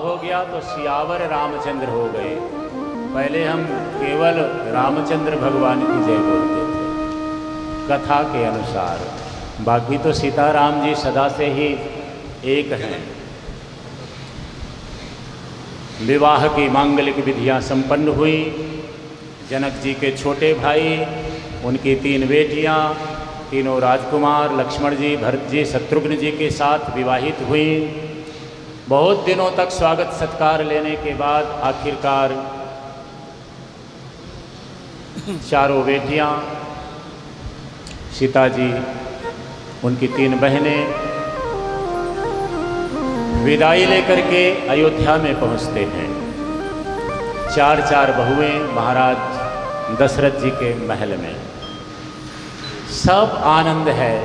हो गया तो सियावर रामचंद्र हो गए। पहले हम केवल रामचंद्र भगवान की जय बोलते थे कथा के अनुसार, बाकी तो सीताराम जी सदा से ही एक हैं। विवाह की मांगलिक विधियां संपन्न हुई। जनक जी के छोटे भाई, उनकी 3 बेटियां, तीनों राजकुमार लक्ष्मण जी, भरत जी, शत्रुघ्न जी के साथ विवाहित हुई। बहुत दिनों तक स्वागत सत्कार लेने के बाद आखिरकार चारों बेटियां, सीता जी, उनकी 3 बहनें विदाई लेकर के अयोध्या में पहुंचते हैं। 4 बहुएं महाराज दशरथ जी के महल में। सब आनंद है।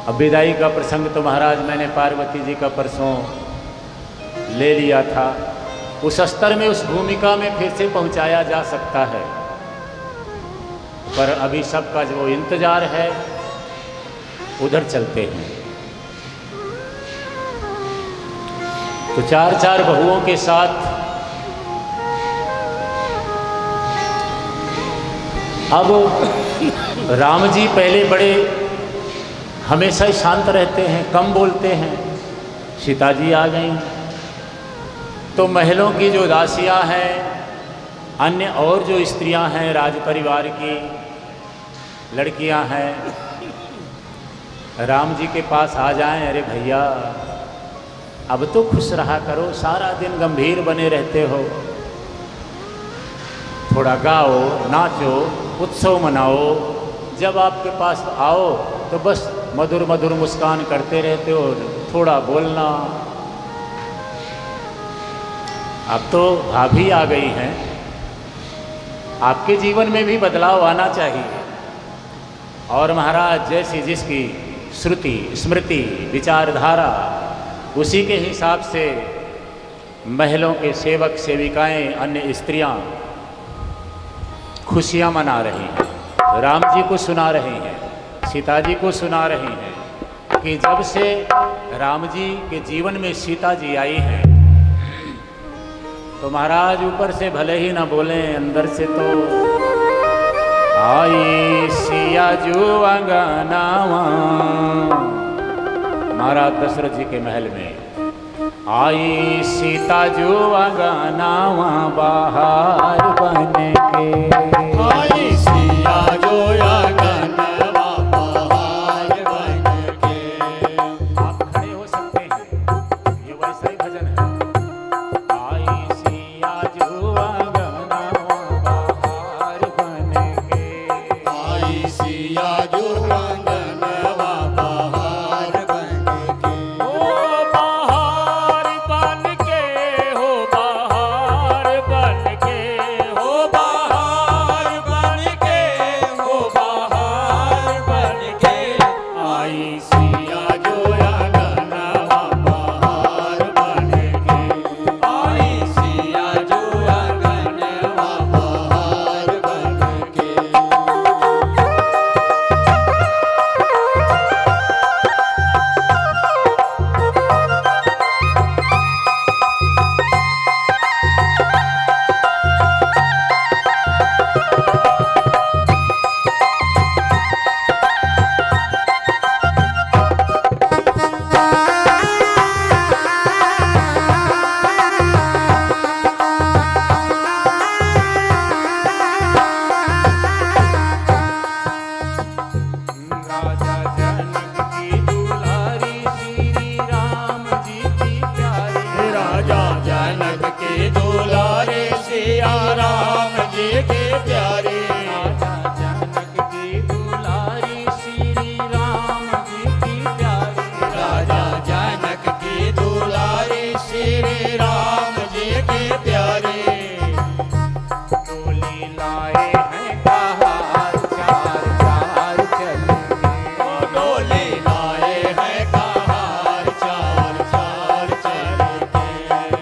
अब विदाई का प्रसंग तो महाराज मैंने पार्वती जी का परसों ले लिया था। उस स्तर में, उस भूमिका में फिर से पहुंचाया जा सकता है, पर अभी सबका जो इंतजार है उधर चलते हैं। तो 4 बहुओं के साथ अब राम जी पहले बड़े हमेशा ही शांत रहते हैं, कम बोलते हैं। सीता जी आ गई तो महलों की जो दासियां हैं, अन्य और जो स्त्रियां हैं, राज परिवार की लड़कियां हैं, राम जी के पास आ जाएं। अरे भैया अब तो खुश रहा करो, सारा दिन गंभीर बने रहते हो, थोड़ा गाओ, नाचो, उत्सव मनाओ। जब आपके पास आओ तो बस मधुर मधुर मुस्कान करते रहते हो, थोड़ा बोलना। अब तो भाभी आ गई हैं, आपके जीवन में भी बदलाव आना चाहिए। और महाराज जैसी जिसकी श्रुति, स्मृति, विचारधारा, उसी के हिसाब से महलों के सेवक सेविकाएं, अन्य स्त्रियां खुशियां मना रही हैं, राम जी को सुना रही हैं, सीता जी को सुना रही हैं कि जब से राम जी के जीवन में सीता जी आई हैं, तो महाराज ऊपर से भले ही ना बोलें, अंदर से तो आई सिया जो अंगनावा। महाराज दशरथ जी के महल में आई सीता जो अंगनावा बाहर बन के। आई सिया जो अंगनवा बाहर बन के। आप खड़े हो सकते हैं, ये वैसा ही भजन है। आई सिया जो अंगनावा बाहर बन के। आई सिया जो अंगनवा बाहर बन के। ओ बाहर बन के, हो बाहर बन के, हो बाहर बन के, हो बाहर बन के। आई सिया जो अंगनवा बाहर बन के। आई सिया जो अंगनवा बाहर बन के। राजा जनक की दुलारी श्री राम जी की प्यारी। राजा जनक के दुलारे सिया राम जी के प्यारे। राजा जनक की दुलारी श्री राम जी की प्यारी। राजा जनक के दुलारे श्री राम जी के प्यारे। डोली लाए हैं कहार, 4 चलेंगे। डोले लाए हैं कहार, 4 चलेंगे।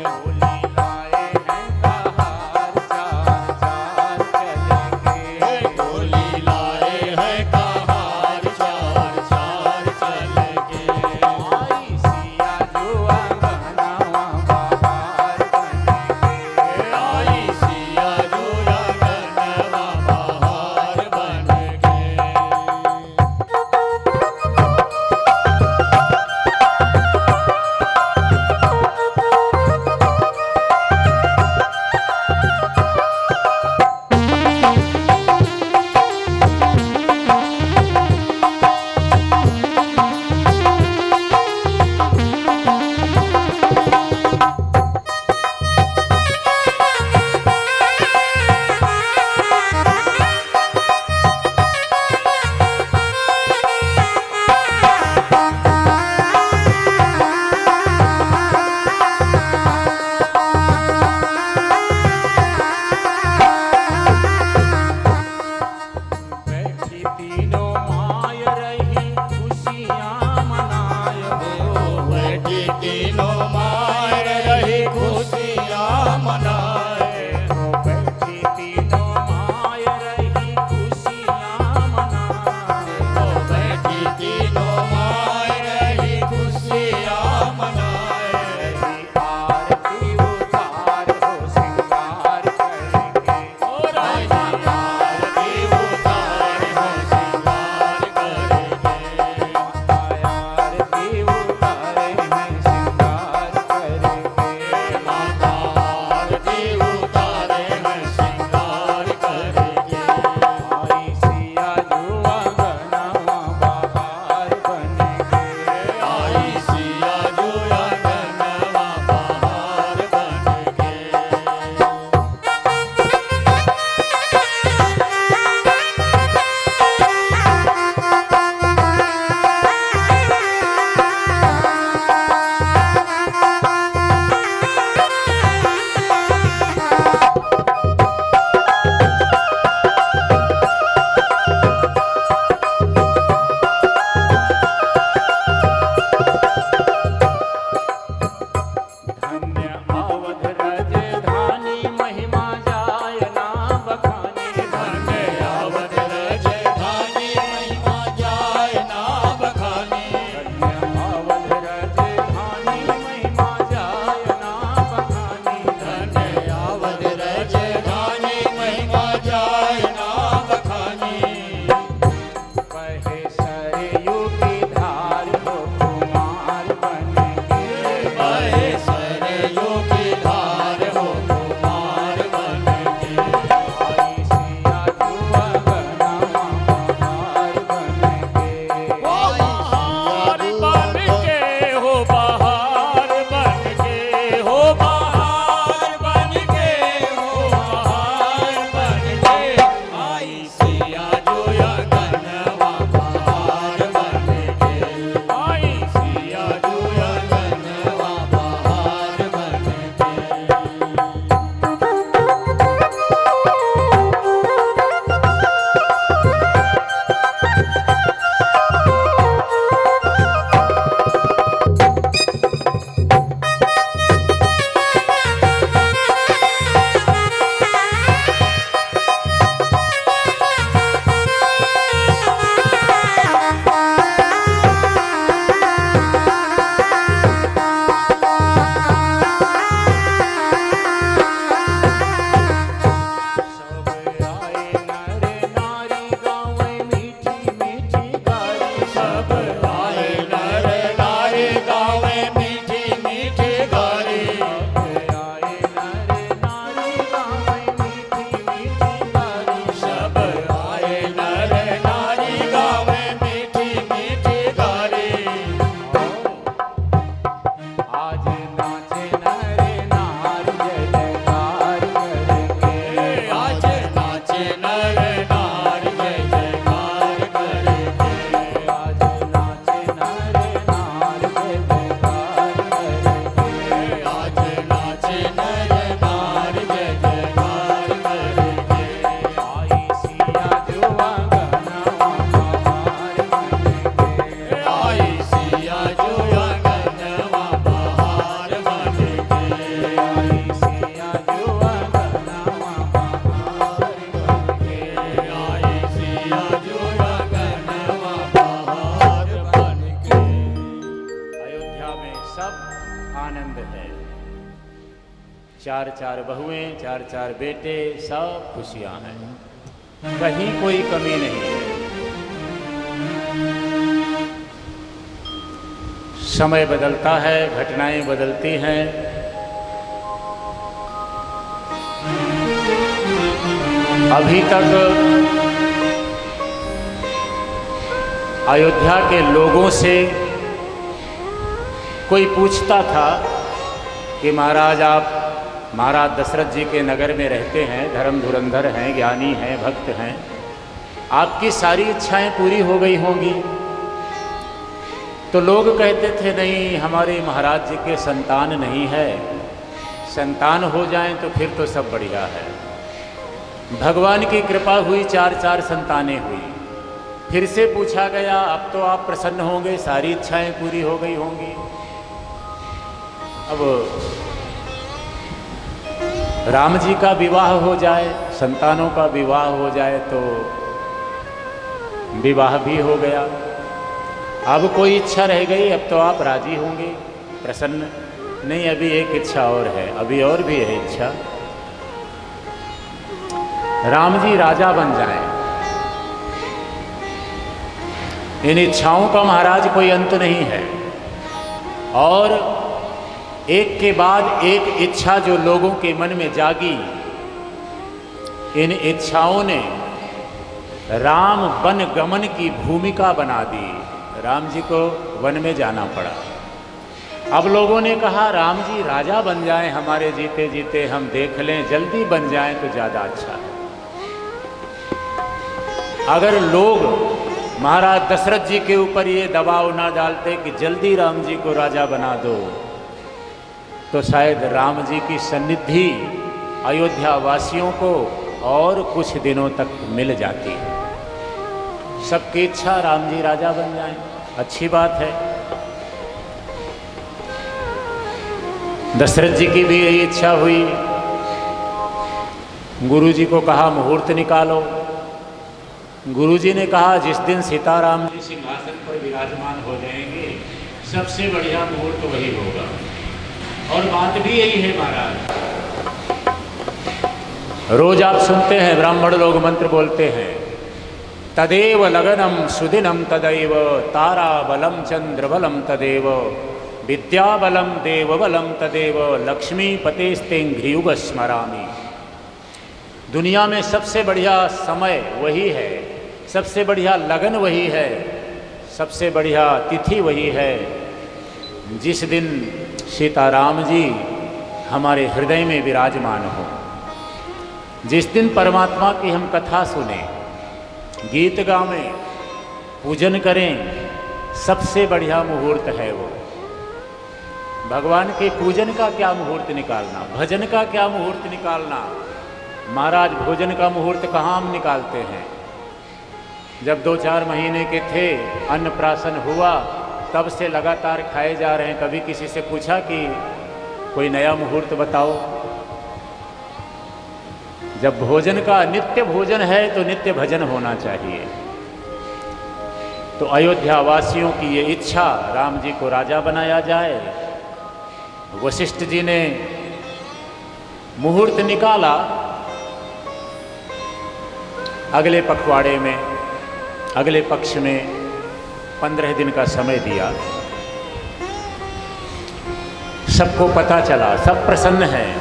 डोली लाए हैं कहार, 4 चलेंगे। चार चार बहुएं, चार चार बेटे, सब खुशियां हैं, कहीं कोई कमी नहीं है। समय बदलता है, घटनाएं बदलती हैं। अभी तक अयोध्या के लोगों से कोई पूछता था कि महाराज आप महाराज दशरथ जी के नगर में रहते हैं, धर्म धुरंधर हैं, ज्ञानी हैं, भक्त हैं, आपकी सारी इच्छाएं पूरी हो गई होंगी। तो लोग कहते थे नहीं, हमारे महाराज जी के संतान नहीं है, संतान हो जाएं तो फिर तो सब बढ़िया है। भगवान की कृपा हुई, चार चार संतानें हुई। फिर से पूछा गया, अब तो आप प्रसन्न होंगे, सारी इच्छाएं पूरी हो गई होंगी। अब राम जी का विवाह हो जाए, संतानों का विवाह हो जाए तो विवाह भी हो गया। अब कोई इच्छा रह गई, अब तो आप राजी होंगे, प्रसन्न? नहीं, अभी एक इच्छा और है, अभी और भी है इच्छा। राम जी राजा बन जाएं। इन इच्छाओं का महाराज कोई अंत नहीं है, और एक के बाद एक इच्छा जो लोगों के मन में जागी, इन इच्छाओं ने राम वन गमन की भूमिका बना दी। राम जी को वन में जाना पड़ा। अब लोगों ने कहा राम जी राजा बन जाएं, हमारे जीते जीते हम देख लें, जल्दी बन जाएं तो ज़्यादा अच्छा है। अगर लोग महाराज दशरथ जी के ऊपर ये दबाव ना डालते कि जल्दी राम जी को राजा बना दो, तो शायद राम जी की सन्निधि अयोध्या वासियों को और कुछ दिनों तक मिल जाती है। सबकी इच्छा राम जी राजा बन जाएं, अच्छी बात है। दशरथ जी की भी यही इच्छा हुई। गुरु जी को कहा मुहूर्त निकालो। गुरु जी ने कहा जिस दिन सीताराम जी सिंहासन पर विराजमान हो जाएंगे, सबसे बढ़िया मुहूर्त वही होगा। और बात भी यही है महाराज। रोज आप सुनते हैं ब्राह्मण लोग मंत्र बोलते हैं, तदेव लगनम सुदिनम तदैव तारा बलम चंद्र बलम तदेव विद्या बलम देव बलम तदेव लक्ष्मी पतेस्तेंघ्रियुग स्मरामि। दुनिया में सबसे बढ़िया समय वही है, सबसे बढ़िया लगन वही है, सबसे बढ़िया तिथि वही है जिस दिन सीताराम जी हमारे हृदय में विराजमान हो, जिस दिन परमात्मा की हम कथा सुने, गीत गावें, पूजन करें, सबसे बढ़िया मुहूर्त है वो। भगवान के पूजन का क्या मुहूर्त निकालना, भजन का क्या मुहूर्त निकालना। महाराज भोजन का मुहूर्त कहाँ हम निकालते हैं? जब 2-4 महीने के थे, अन्नप्राशन हुआ, तब से लगातार खाए जा रहे हैं। कभी किसी से पूछा कि कोई नया मुहूर्त बताओ? जब भोजन का नित्य भोजन है तो नित्य भजन होना चाहिए। तो अयोध्या वासियों की ये इच्छा, राम जी को राजा बनाया जाए। वशिष्ठ जी ने मुहूर्त निकाला, अगले पखवाड़े में, अगले पक्ष में 15 दिन का समय दिया। सबको पता चला, सब प्रसन्न हैं,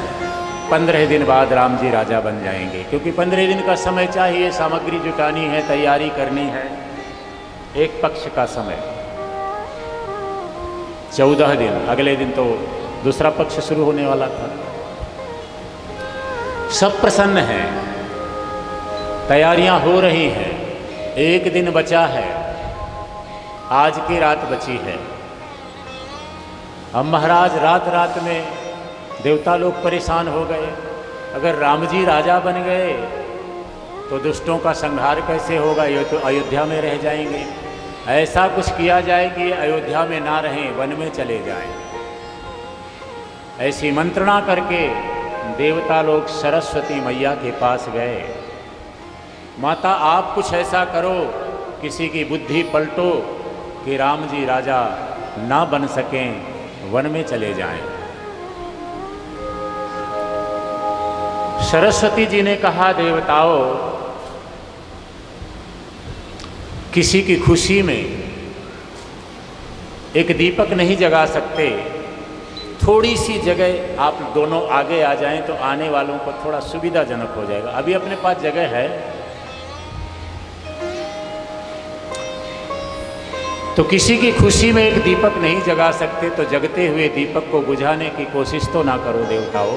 15 दिन बाद राम जी राजा बन जाएंगे। क्योंकि 15 दिन का समय चाहिए, सामग्री जुटानी है, तैयारी करनी है। एक पक्ष का समय 14 दिन, अगले दिन तो दूसरा पक्ष शुरू होने वाला था। सब प्रसन्न हैं, तैयारियां हो रही हैं। एक दिन बचा है, आज की रात बची है। अब महाराज रात रात में देवता लोग परेशान हो गए। अगर राम जी राजा बन गए तो दुष्टों का संहार कैसे होगा? ये तो अयोध्या में रह जाएंगे। ऐसा कुछ किया जाए कि अयोध्या में ना रहें, वन में चले जाएं। ऐसी मंत्रणा करके देवता लोग सरस्वती मैया के पास गए। माता आप कुछ ऐसा करो, किसी की बुद्धि पलटो कि राम जी राजा ना बन सकें, वन में चले जाएं। सरस्वती जी ने कहा, देवताओं, किसी की खुशी में एक दीपक नहीं जगा सकते। थोड़ी सी जगह आप दोनों आगे आ जाएं तो आने वालों को थोड़ा सुविधाजनक हो जाएगा। अभी अपने पास जगह है तो किसी की खुशी में एक दीपक नहीं जगा सकते, तो जगते हुए दीपक को बुझाने की कोशिश तो ना करो देवताओं।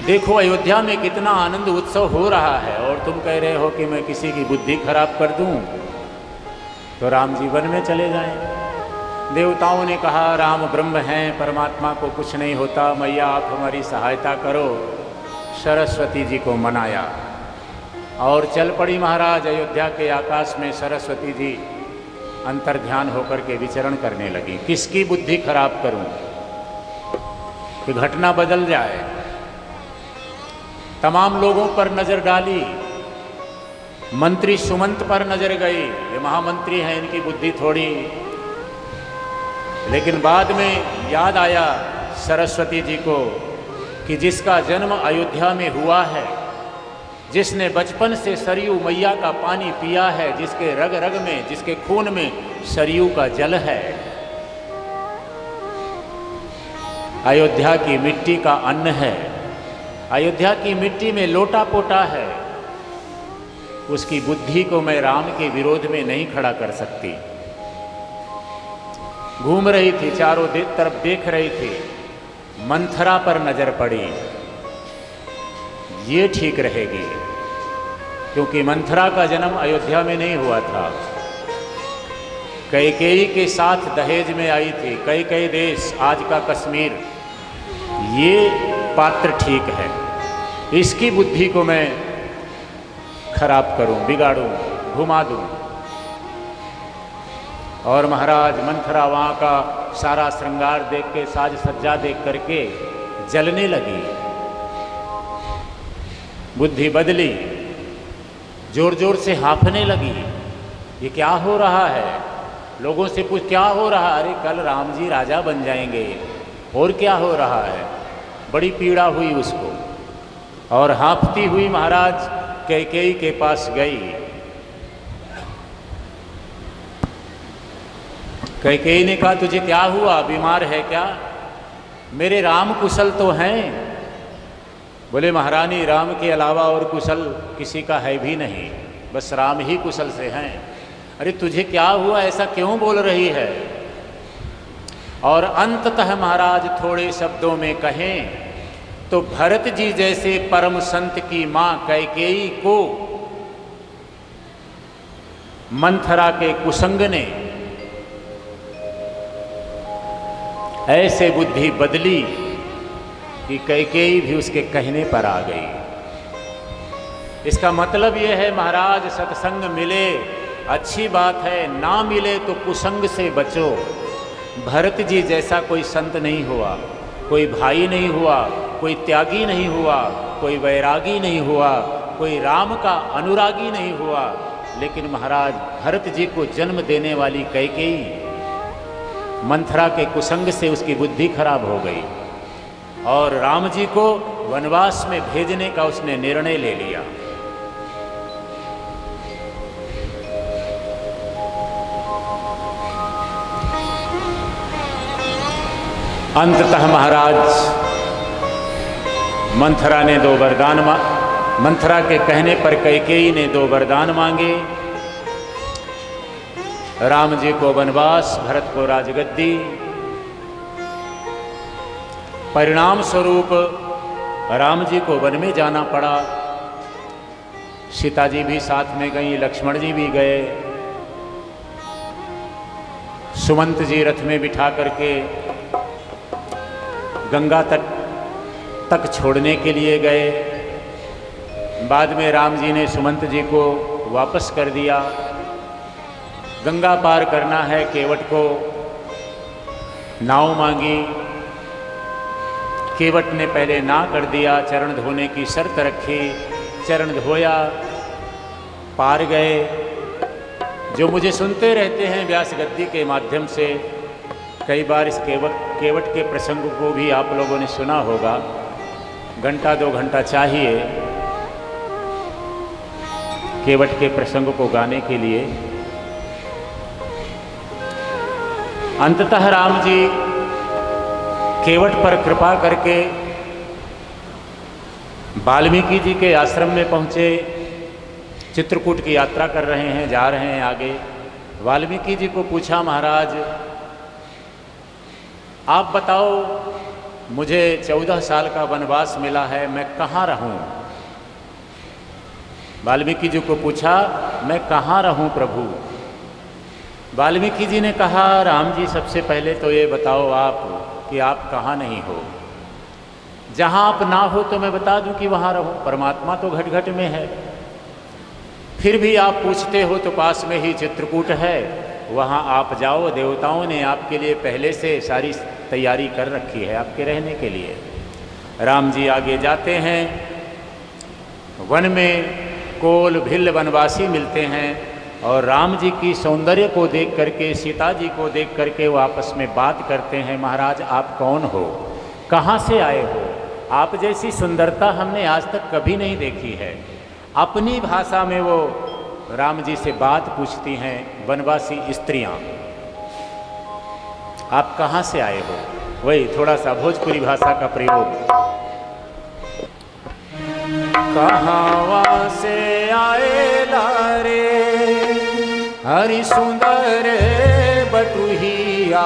देखो अयोध्या में कितना आनंद उत्सव हो रहा है और तुम कह रहे हो कि मैं किसी की बुद्धि खराब कर दूं तो राम जी वन में चले जाएं। देवताओं ने कहा, राम ब्रह्म हैं, परमात्मा को कुछ नहीं होता, मैया आप हमारी सहायता करो। सरस्वती जी को मनाया और चल पड़ी महाराज। अयोध्या के आकाश में सरस्वती जी अंतर्ध्यान होकर के विचरण करने लगी। किसकी बुद्धि खराब करूं कि घटना बदल जाए। तमाम लोगों पर नजर डाली, मंत्री सुमंत पर नजर गई, ये महामंत्री हैं, इनकी बुद्धि थोड़ी। लेकिन बाद में याद आया सरस्वती जी को कि जिसका जन्म अयोध्या में हुआ है, जिसने बचपन से सरयू मैया का पानी पिया है, जिसके रग रग में, जिसके खून में सरयू का जल है, अयोध्या की मिट्टी का अन्न है, अयोध्या की मिट्टी में लोटा पोटा है, उसकी बुद्धि को मैं राम के विरोध में नहीं खड़ा कर सकती। घूम रही थी, चारों तरफ देख रही थी, मंथरा पर नजर पड़ी। ये ठीक रहेगी क्योंकि मंथरा का जन्म अयोध्या में नहीं हुआ था, कैकेयी के साथ दहेज में आई थी। कैकेयी देश, आज का कश्मीर, ये पात्र ठीक है। इसकी बुद्धि को मैं खराब करूं, बिगाड़ूं, घुमा दूं। और महाराज मंथरा वहाँ का सारा श्रृंगार देख के, साज सज्जा देख करके जलने लगी। बुद्धि बदली, जोर जोर से हाँफने लगी। ये क्या हो रहा है? लोगों से पूछ, क्या हो रहा है? अरे कल राम जी राजा बन जाएंगे, और क्या हो रहा है? बड़ी पीड़ा हुई उसको और हाँफती हुई महाराज कैकेयी के पास गई। कैकेयी ने कहा, तुझे क्या हुआ? बीमार है क्या? मेरे राम कुशल तो हैं। बोले, महारानी, राम के अलावा और कुशल किसी का है भी नहीं, बस राम ही कुशल से हैं। अरे तुझे क्या हुआ? ऐसा क्यों बोल रही है? और अंततः महाराज थोड़े शब्दों में कहें तो भरत जी जैसे परम संत की मां कैकेयी को मंथरा के कुसंग ने ऐसे बुद्धि बदली कि कैकेयी भी उसके कहने पर आ गई। इसका मतलब यह है महाराज, सत्संग मिले अच्छी बात है, ना मिले तो कुसंग से बचो। भरत जी जैसा कोई संत नहीं हुआ, कोई भाई नहीं हुआ, कोई त्यागी नहीं हुआ, कोई वैरागी नहीं हुआ, कोई राम का अनुरागी नहीं हुआ। लेकिन महाराज भरत जी को जन्म देने वाली कैकेयी मंथरा के कुसंग से उसकी बुद्धि खराब हो गई और राम जी को वनवास में भेजने का उसने निर्णय ले लिया। अंततः महाराज मंथरा ने दो वरदान मंथरा के कहने पर कैकेयी ने दो वरदान मांगे। राम जी को वनवास, भरत को राजगद्दी। परिणाम स्वरूप राम जी को वन में जाना पड़ा। सीता जी भी साथ में गई, लक्ष्मण जी भी गए। सुमंत जी रथ में बिठा करके गंगा तक छोड़ने के लिए गए। बाद में राम जी ने सुमंत जी को वापस कर दिया। गंगा पार करना है, केवट को नाव मांगी। केवट ने पहले ना कर दिया, चरण धोने की शर्त रखी, चरण धोया, पार गए। जो मुझे सुनते रहते हैं व्यास गद्दी के माध्यम से, कई बार इस केवट के प्रसंग को भी आप लोगों ने सुना होगा। घंटा 2 घंटा चाहिए केवट के प्रसंग को गाने के लिए। अंततः राम जी केवट पर कृपा करके वाल्मीकि जी के आश्रम में पहुँचे। चित्रकूट की यात्रा कर रहे हैं, जा रहे हैं आगे। वाल्मीकि जी को पूछा, महाराज आप बताओ, मुझे 14 साल का वनवास मिला है, मैं कहाँ रहूं? वाल्मीकि जी को पूछा, मैं कहाँ रहूं प्रभु? वाल्मीकि जी ने कहा, राम जी सबसे पहले तो ये बताओ आप कि आप कहाँ नहीं हो। जहाँ आप ना हो तो मैं बता दूं कि वहाँ रहूं। परमात्मा तो घट घट में है। फिर भी आप पूछते हो तो पास में ही चित्रकूट है, वहाँ आप जाओ। देवताओं ने आपके लिए पहले से सारी तैयारी कर रखी है आपके रहने के लिए। राम जी आगे जाते हैं। वन में कोल भिल्ल वनवासी मिलते हैं और राम जी की सौंदर्य को देख करके, सीता जी को देख करके वो आपस में बात करते हैं। महाराज आप कौन हो, कहाँ से आए हो? आप जैसी सुंदरता हमने आज तक कभी नहीं देखी है। अपनी भाषा में वो राम जी से बात पूछती हैं वनवासी स्त्रियां, आप कहाँ से आए हो? वही थोड़ा सा भोजपुरी भाषा का प्रयोग। कहाँ से आए लारे हरि सुंदर बटुहिया,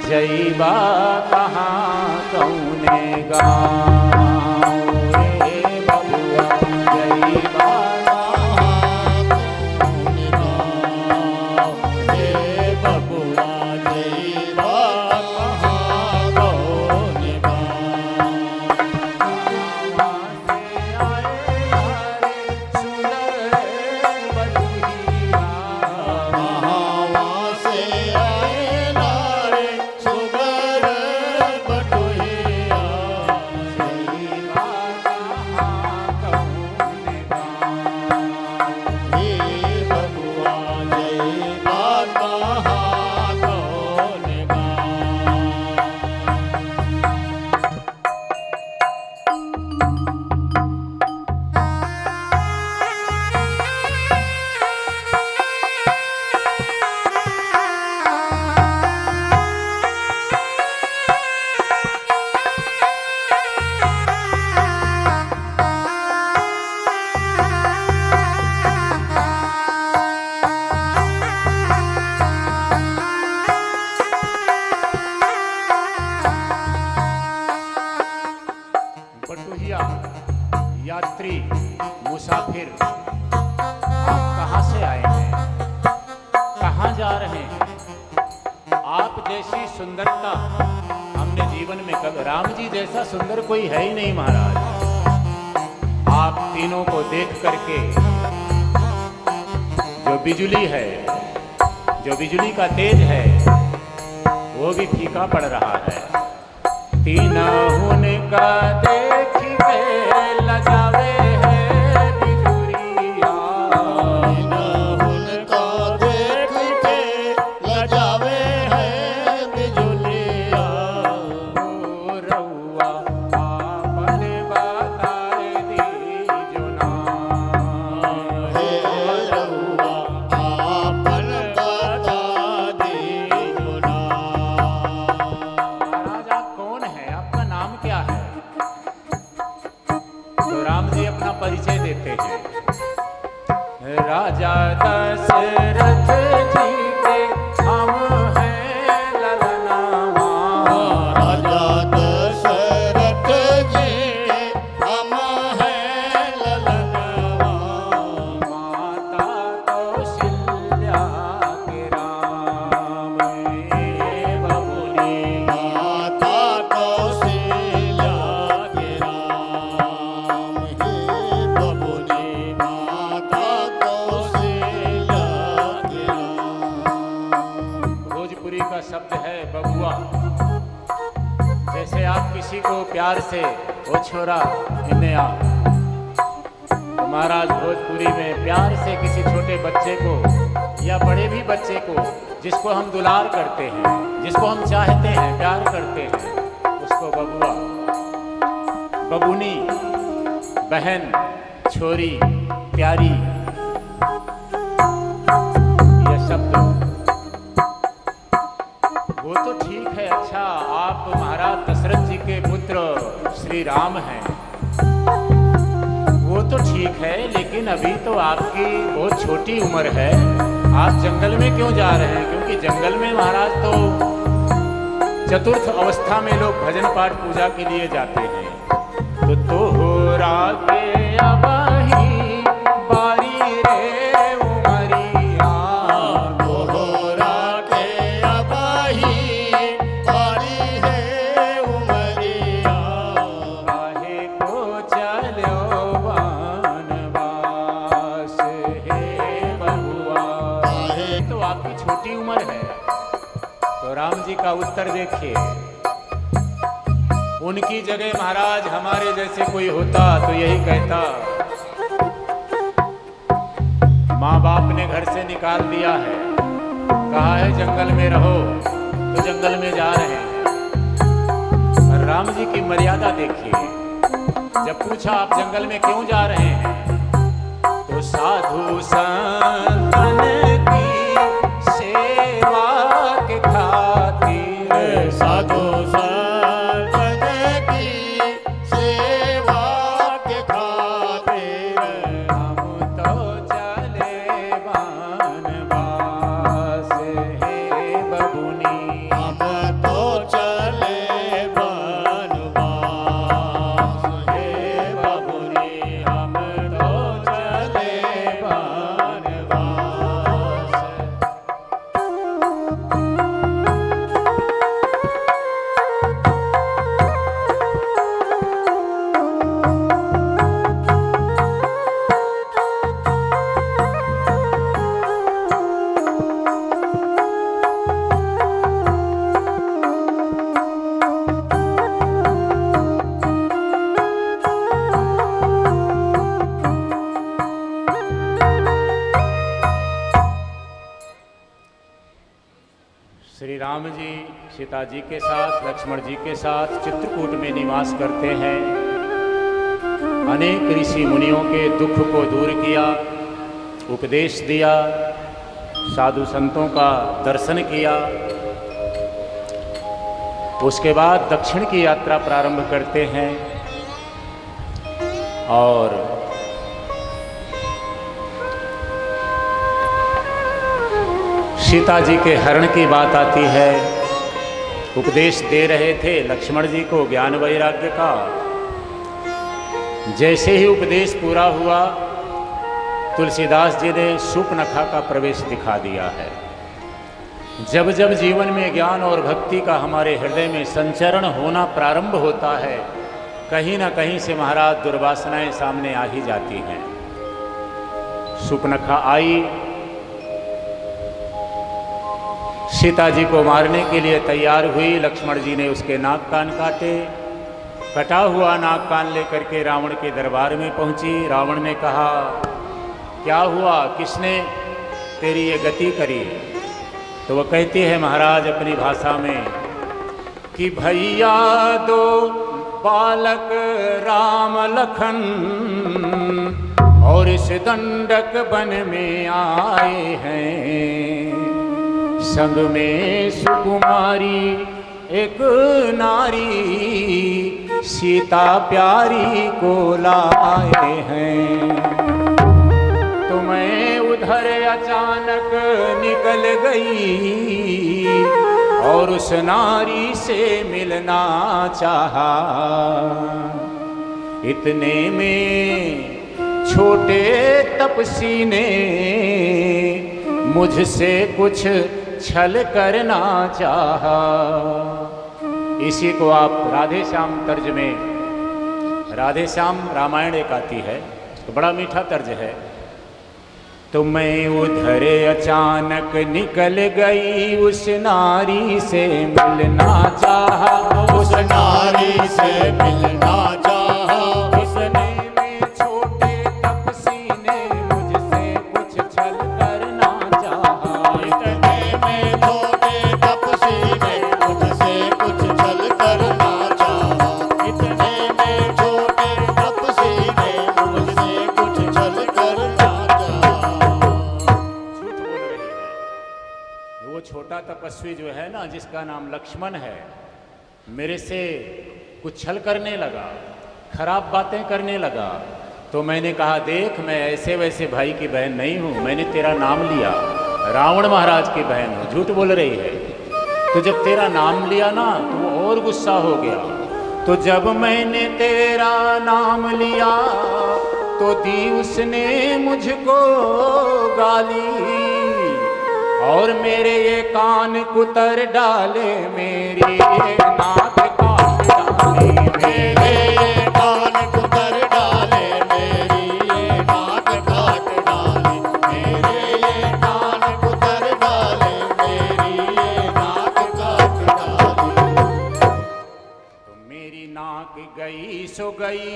जईबा कहाँ कौने गाँव रे बबुआ, जईबा यात्री मुसाफिर, आप कहाँ से आए हैं, कहाँ जा रहे हैं? आप जैसी सुंदरता हमने जीवन में कभी, राम जी जैसा सुंदर कोई है ही नहीं महाराज। आप तीनों को देख करके जो बिजली है, जो बिजली का तेज है, वो भी फीका पड़ रहा है। तीनों का देख के लगावे है बिजुरिया, तीनों का देख के लगावे है बिजुलिया। ओ रउआ आपन बताए दीजो ना, हे रउआ आपन बता दीजो ना। महाराज आप कौन है, आपका नाम क्या है? तो राम जी अपना परिचय देते हैं। राजा दशरथ जी के हम हैं ललनावा, राजा दशरथ जी हम हैं ललनावा। माता कौशल्या के राम हे बबुनी, माता कौशल्या के राम हे बबुनी, माता कौशल्या के राम। भोजपुरी का शब्द है बबुआ। जैसे आप किसी को प्यार से ओ छोरा इन्हें आ, तो महाराज भोजपुरी में प्यार से किसी छोटे बच्चे को या बड़े भी बच्चे को, जिसको हम दुलार करते हैं, जिसको हम चाहते हैं, प्यार करते हैं, उसको बबुआ। बबूनी, बहन, छोरी, प्यारी, यह शब्द वो तो ठीक है। अच्छा, आप महाराज दशरथ जी के पुत्र श्री राम हैं, वो तो ठीक है, लेकिन अभी तो आपकी बहुत छोटी उम्र है। आप जंगल में क्यों जा रहे हैं? क्योंकि जंगल में महाराज तो चतुर्थ अवस्था में लोग भजन पाठ पूजा के लिए जाते हैं। तो तोहरा के अबही बारी रे उमरिया, तोहरा के अबही बारी है उमरिया, काहे को चलो वनवास हे बबुआ। तो आपकी छोटी उम्र है। तो राम जी का उत्तर देखिए, उनकी जगह महाराज हमारे जैसे कोई होता तो यही कहता, माँ बाप ने घर से निकाल दिया है, कहा है जंगल में रहो, तो जंगल में जा रहे हैं। पर राम जी की मर्यादा देखिए, जब पूछा आप जंगल में क्यों जा रहे हैं, तो साधु संतन की सेवा के खातिर, साधु संतन की सेवा के खातिर, हम तो चले वनवास हे बबुनी। हम तो चले वनवास हे बबुनी, हम तो चले वनवास। श्री राम जी सीता जी के साथ, लक्ष्मण जी के साथ चित्रकूट में निवास करते हैं। अनेक ऋषि मुनियों के दुख को दूर किया, उपदेश दिया, साधु संतों का दर्शन किया। उसके बाद दक्षिण की यात्रा प्रारंभ करते हैं और सीता जी के हरण की बात आती है। उपदेश दे रहे थे लक्ष्मण जी को ज्ञान वैराग्य का। जैसे ही उपदेश पूरा हुआ, तुलसीदास जी ने शूर्पणखा का प्रवेश दिखा दिया है। जब जब जीवन में ज्ञान और भक्ति का हमारे हृदय में संचरण होना प्रारंभ होता है, कहीं ना कहीं से महाराज दुर्वासनाएं सामने आ ही जाती हैं। शूर्पणखा आई, सीता जी को मारने के लिए तैयार हुई। लक्ष्मण जी ने उसके नाक कान काटे। कटा हुआ नाक कान लेकर के रावण के दरबार में पहुंची। रावण ने कहा, क्या हुआ, किसने तेरी ये गति करी? तो वह कहती है महाराज अपनी भाषा में कि भैया दो बालक राम लखन और इस दंडक वन में आए हैं। संग में सुकुमारी एक नारी सीता प्यारी को लाए हैं। तो मैं उधर अचानक निकल गई और उस नारी से मिलना चाहा। इतने में छोटे तपसी ने मुझसे कुछ छल करना चाहा। इसी को आप राधे श्याम तर्ज में, राधे श्याम रामायण एक आती है, तो बड़ा मीठा तर्ज है। तो मैं उधर अचानक निकल गई, उस नारी से मिलना चाहा। उस नारी से मिलना चाहा। उसने में छोटे तपसी ने मुझसे कुछ छल करना चाहा। इतने में छोटे तपसी ने मुझसे कुछ छल करना चाहा। इतने में छोटे तपस्वी जो है ना, जिसका नाम लक्ष्मण है, मेरे से कुछ छल करने लगा, खराब बातें करने लगा। तो मैंने कहा, देख मैं ऐसे वैसे भाई की बहन नहीं हूँ, मैंने तेरा नाम लिया, रावण महाराज की बहन हूँ, झूठ बोल रही है। तो जब तेरा नाम लिया ना तो वो और गुस्सा हो गया। तो जब मैंने तेरा नाम लिया तो दी उसने मुझको गाली, और मेरे ये कान कुतर डाले, मेरी ये नाक काट डाली, मेरे ये कान कुतर डाले, मेरी ये नाक काट डाली, मेरे ये कान कुतर डाले, मेरी ये नाक काट डाली। तो मेरी नाक गई सो गई,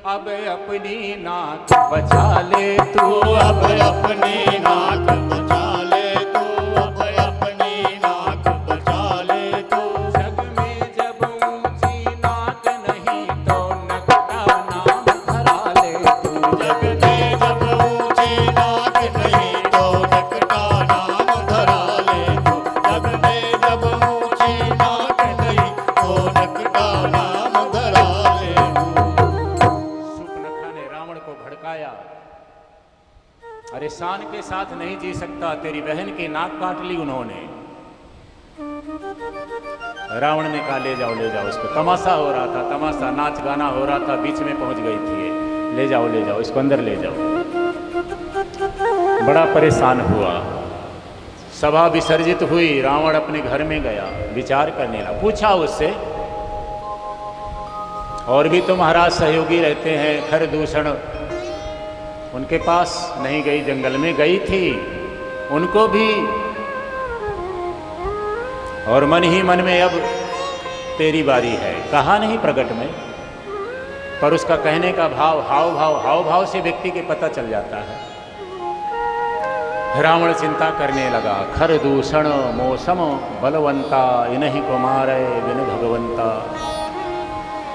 अब अपनी नाक बचा ले तू, अब अपनी नाक बचा ले तू, अब अपनी नाक बचा ले तू। जग में जब ऊंची नाक नहीं तो नकटा नाम धरा ले तू, जग में जब ऊंची नाक नहीं तो नकटा नाम धरा ले तू, जग में जब ऊंची नाक नहीं तो नकटा नाम धरा ले तू। शूर्पणखा ने रावण को भड़काया, अरे शान के साथ नहीं जी सकता, तेरी बहन की नाक काट ली उन्होंने। रावण ने कहा, ले जाओ उसको, तमाशा हो रहा था, तमाशा नाच गाना हो रहा था, बीच में पहुंच गई थी ये। ले जाओ इसको अंदर ले जाओ। बड़ा परेशान हुआ, सभा विसर्जित हुई, रावण अपने घर में गया, विचार करने लगा। पूछा उससे, और भी तो महाराज सहयोगी रहते हैं, खरदूषण उनके पास नहीं गई, जंगल में गई थी, उनको भी, और मन ही मन में अब तेरी बारी है, कहा नहीं प्रकट में, पर उसका कहने का भाव, हाव भाव से व्यक्ति के पता चल जाता है। रावण चिंता करने लगा, खरदूषण मौसम बलवंता, इन्हीं को मारे बिन भगवंता।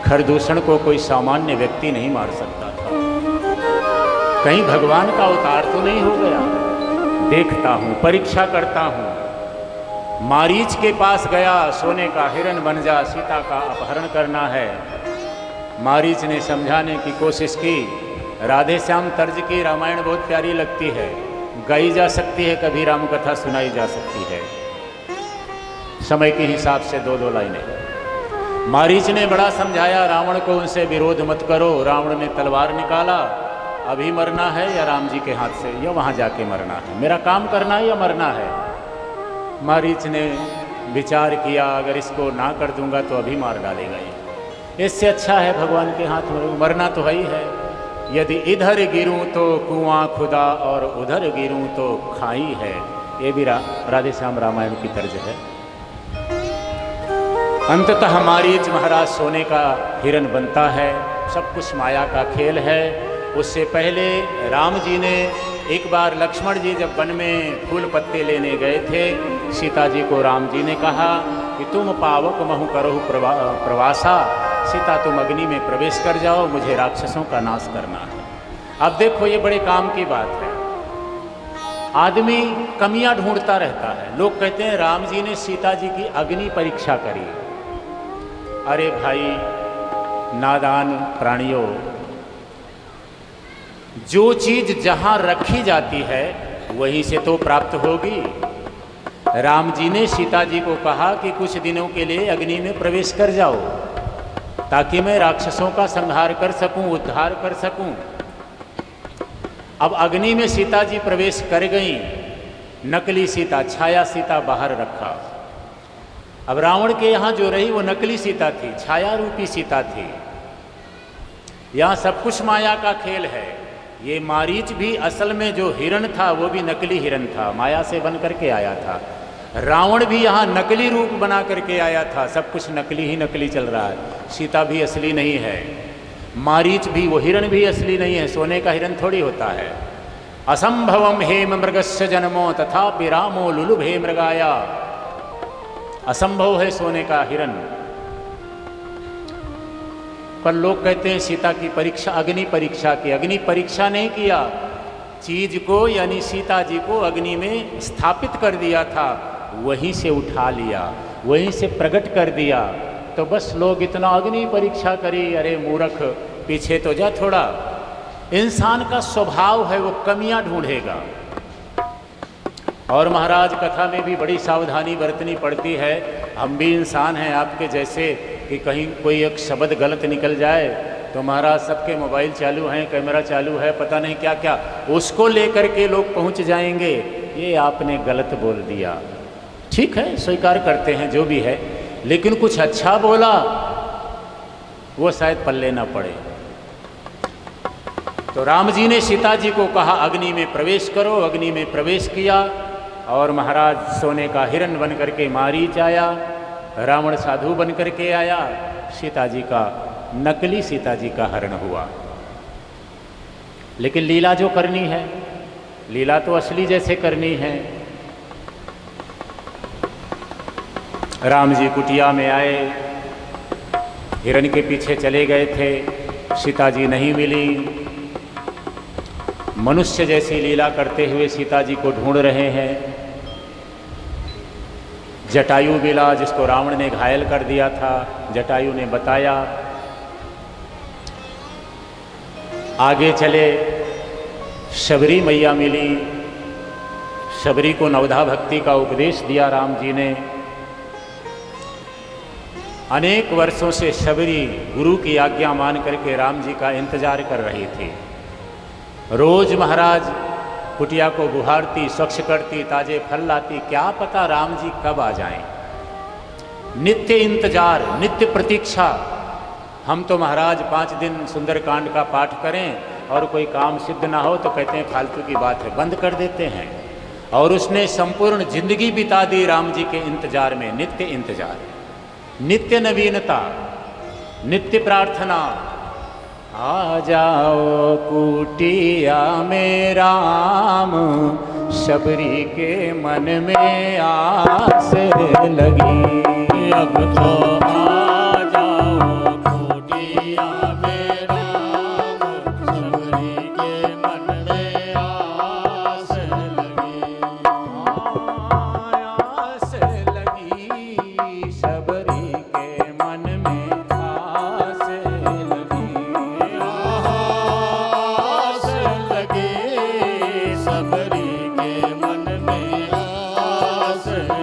खरदूषण को कोई सामान्य व्यक्ति नहीं मार सकता था, कहीं भगवान का अवतार तो नहीं हो गया। देखता हूं, परीक्षा करता हूं। मारीच के पास गया, सोने का हिरण बन जा, सीता का अपहरण करना है। मारीच ने समझाने की कोशिश की, राधे श्याम तर्ज की रामायण बहुत प्यारी लगती है, गाई जा सकती है, कभी राम कथा सुनाई जा सकती है, समय के हिसाब से दो दो लाइनें। मारीच ने बड़ा समझाया रावण को, उनसे विरोध मत करो। रावण ने तलवार निकाला, अभी मरना है या राम जी के हाथ से, या वहां जाके मरना है, मेरा काम करना है या मरना है। मारीच ने विचार किया, अगर इसको ना कर दूंगा तो अभी मार डालेगा ये, इससे अच्छा है भगवान के हाथ में, मरना तो है ही है। यदि इधर गिरूं तो कुआं खुदा, और उधर गिरूं तो खाई है। ये भी राधे श्याम रामायण की तर्ज है। अंततः मारीच महाराज सोने का हिरण बनता है, सब कुछ माया का खेल है। उससे पहले राम जी ने एक बार, लक्ष्मण जी जब वन में फूल पत्ते लेने गए थे, सीता जी को राम जी ने कहा कि तुम पावक महु करो प्रवासा, सीता तुम अग्नि में प्रवेश कर जाओ, मुझे राक्षसों का नाश करना है। अब देखो ये बड़े काम की बात है, आदमी कमियां ढूंढता रहता है। लोग कहते हैं राम जी ने सीता जी की अग्नि परीक्षा करी। अरे भाई नादान प्राणियों, जो चीज जहां रखी जाती है वहीं से तो प्राप्त होगी। राम जी ने सीता जी को कहा कि कुछ दिनों के लिए अग्नि में प्रवेश कर जाओ, ताकि मैं राक्षसों का संहार कर सकूं, उद्धार कर सकूं। अब अग्नि में सीता जी प्रवेश कर गईं, नकली सीता, छाया सीता बाहर रखा। अब रावण के यहाँ जो रही वो नकली सीता थी, छाया रूपी सीता थी। यहाँ सब कुछ माया का खेल है। ये मारीच भी असल में जो हिरण था वो भी नकली हिरण था, माया से बन करके आया था। रावण भी यहाँ नकली रूप बना करके आया था, सब कुछ नकली ही नकली चल रहा है। सीता भी असली नहीं है, मारीच भी, वो हिरण भी असली नहीं है, सोने का हिरण थोड़ी होता है। असंभवम हेम मृगस्य जन्मो तथापि रामो लुलुभे मृगाया। असंभव है सोने का हिरण, पर लोग कहते हैं सीता की परीक्षा, अग्नि परीक्षा की। अग्नि परीक्षा नहीं किया, चीज को यानी सीता जी को अग्नि में स्थापित कर दिया था। वहीं से उठा लिया, वहीं से प्रकट कर दिया। तो बस लोग इतना अग्नि परीक्षा करी, अरे मूर्ख पीछे तो जा थोड़ा। इंसान का स्वभाव है वो कमियां ढूंढेगा। और महाराज कथा में भी बड़ी सावधानी बरतनी पड़ती है। हम भी इंसान हैं आपके जैसे, कि कहीं कोई एक शब्द गलत निकल जाए तो महाराज सबके मोबाइल चालू हैं, कैमरा चालू है, पता नहीं क्या क्या, उसको लेकर के लोग पहुंच जाएंगे, ये आपने गलत बोल दिया। ठीक है, स्वीकार करते हैं जो भी है, लेकिन कुछ अच्छा बोला वो शायद पल्ले ना पड़े। तो राम जी ने सीता जी को कहा अग्नि में प्रवेश करो, अग्नि में प्रवेश किया। और महाराज सोने का हिरण बन करके मारीच आया, रावण साधु बन करके आया, सीता जी का नकली सीता जी का हरण हुआ। लेकिन लीला जो करनी है, लीला तो असली जैसे करनी है। राम जी कुटिया में आए, हिरण के पीछे चले गए थे, सीता जी नहीं मिली। मनुष्य जैसी लीला करते हुए सीता जी को ढूंढ रहे हैं। जटायु मिला, जिसको रावण ने घायल कर दिया था, जटायु ने बताया। आगे चले, शबरी मैया मिली, शबरी को नवधा भक्ति का उपदेश दिया राम जी ने। अनेक वर्षों से शबरी गुरु की आज्ञा मान करके राम जी का इंतजार कर रही थी। रोज महाराज कुटिया को बुहारती, स्वच्छ करती, ताजे फल लाती, क्या पता राम जी कब आ जाएं। नित्य इंतजार, नित्य प्रतीक्षा। हम तो महाराज 5 दिन सुंदरकांड का पाठ करें और कोई काम सिद्ध ना हो तो कहते हैं फालतू की बात है, बंद कर देते हैं। और उसने संपूर्ण जिंदगी बिता दी राम जी के इंतजार में। नित्य इंतजार, नित्य नवीनता, नित्य प्रार्थना। आ जाओ कुटिया में राम, शबरी के मन में आस लगी। अब तो आ जाओ कुटिया में राम, शबरी के मन में आस लगी। आस लगी, शबरी के मन में आस लगी। आस लगी, शबरी के मन में आस लगी।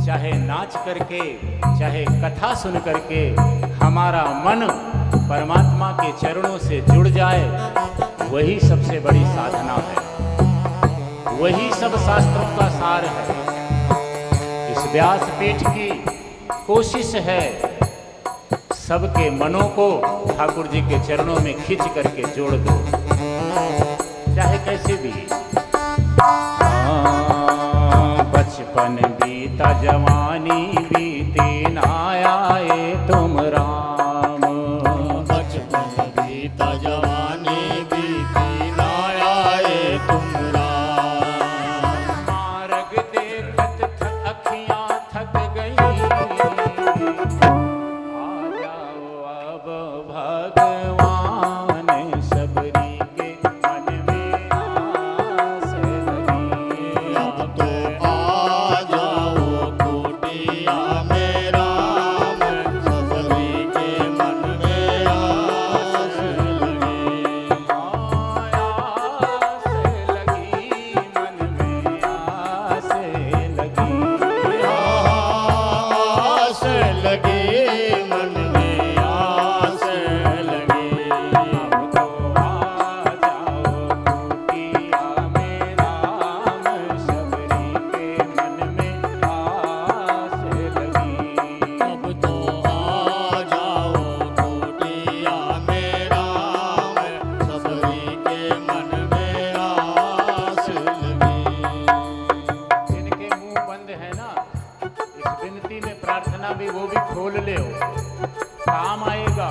चाहे नाच करके, चाहे कथा सुन करके हमारा मन परमात्मा के चरणों से जुड़ जाए, वही सबसे बड़ी साधना है, वही सब शास्त्रों का सार है। इस व्यासपीठ की कोशिश है सबके मनों को ठाकुर जी के चरणों में खींच करके जोड़ दो, चाहे कैसे भी। बचपन बीता जवानी बीती ना आए तुम राम। मार्ग देखत अखियां थक गई, आ जाओ अब भगवान, सबरी के मन में आस लगी। अब तो आ जाओ कुटिया में राम, सबरी के मन में आस लगी। आस लगी मन में आस लगी। आस लगी मन में आस लगी। अब तो आ जाओ कुटिया में राम, सबरी के मन में आस लगी। अब तो आ जाओ कुटिया में राम, सबरी के मन में आस लगी। जिनके मुंह बंद है ना, इस विनती में प्रार्थना भी वो भी खोल ले, काम आएगा।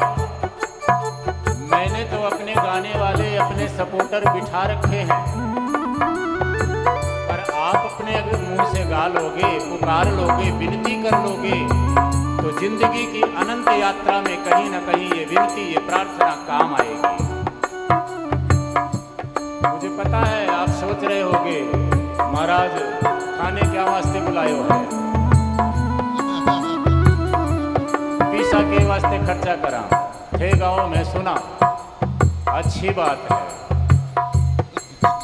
मैंने तो अपने गाने वाले अपने सपोर्टर बिठा रखे हैं, पर आप अपने अगर मुंह से गा लोगे, पुकार लोगे, विनती कर लोगे, तो जिंदगी की अनंत यात्रा में कहीं ना कहीं ये विनती, ये प्रार्थना काम आएगी। मुझे पता है आप सोच रहे होगे, महाराज खाने क्या वास्ते बुलायो है, पीसा के वास्ते खर्चा करा थे, गाँव में सुना, अच्छी बात है,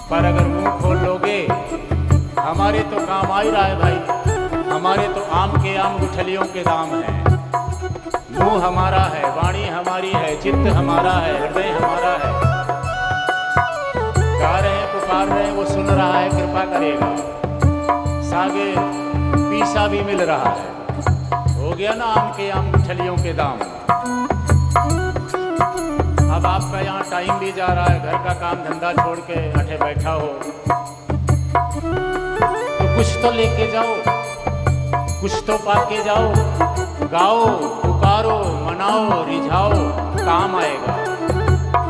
पर अगर मुंह खोल लोगे, हमारे तो काम आ ही रहा है भाई, हमारे तो आम के आम गुठलियों के दाम हैं। मुंह हमारा है, वाणी हमारी है, चित्त हमारा है, हृदय हमारा है। गा रहे हैं, पुकार रहे हैं, वो सुन रहा है, कृपा करेगा। सागे पीसा भी मिल रहा है, हो गया ना आम के आम गुठलियों के दाम। अब आपका यहाँ टाइम भी जा रहा है, घर का काम धंधा छोड़ के अठे बैठा हो, तो कुछ तो लेके जाओ, कुछ तो पाके जाओ, गाओ, पुकारो, मनाओ, रिझाओ, काम आएगा।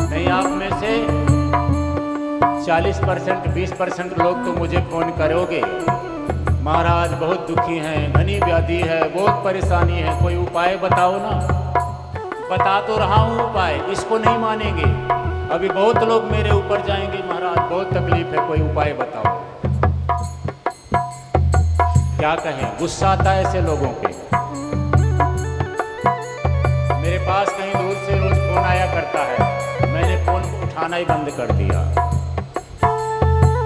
नहीं आप में से 40%, 20% लोग तो मुझे फोन करोगे, महाराज बहुत दुखी हैं, घनी व्याधि है, बहुत परेशानी है, कोई उपाय बताओ ना। बता तो रहा हूँ उपाय, इसको नहीं मानेंगे। अभी बहुत लोग मेरे ऊपर जाएंगे, महाराज बहुत तकलीफ है, कोई उपाय बताओ। क्या कहें, गुस्सा आता है ऐसे लोगों पे। मेरे पास कहीं दूर से रोज फोन आया करता है, मैंने फोन उठाना ही बंद कर दिया।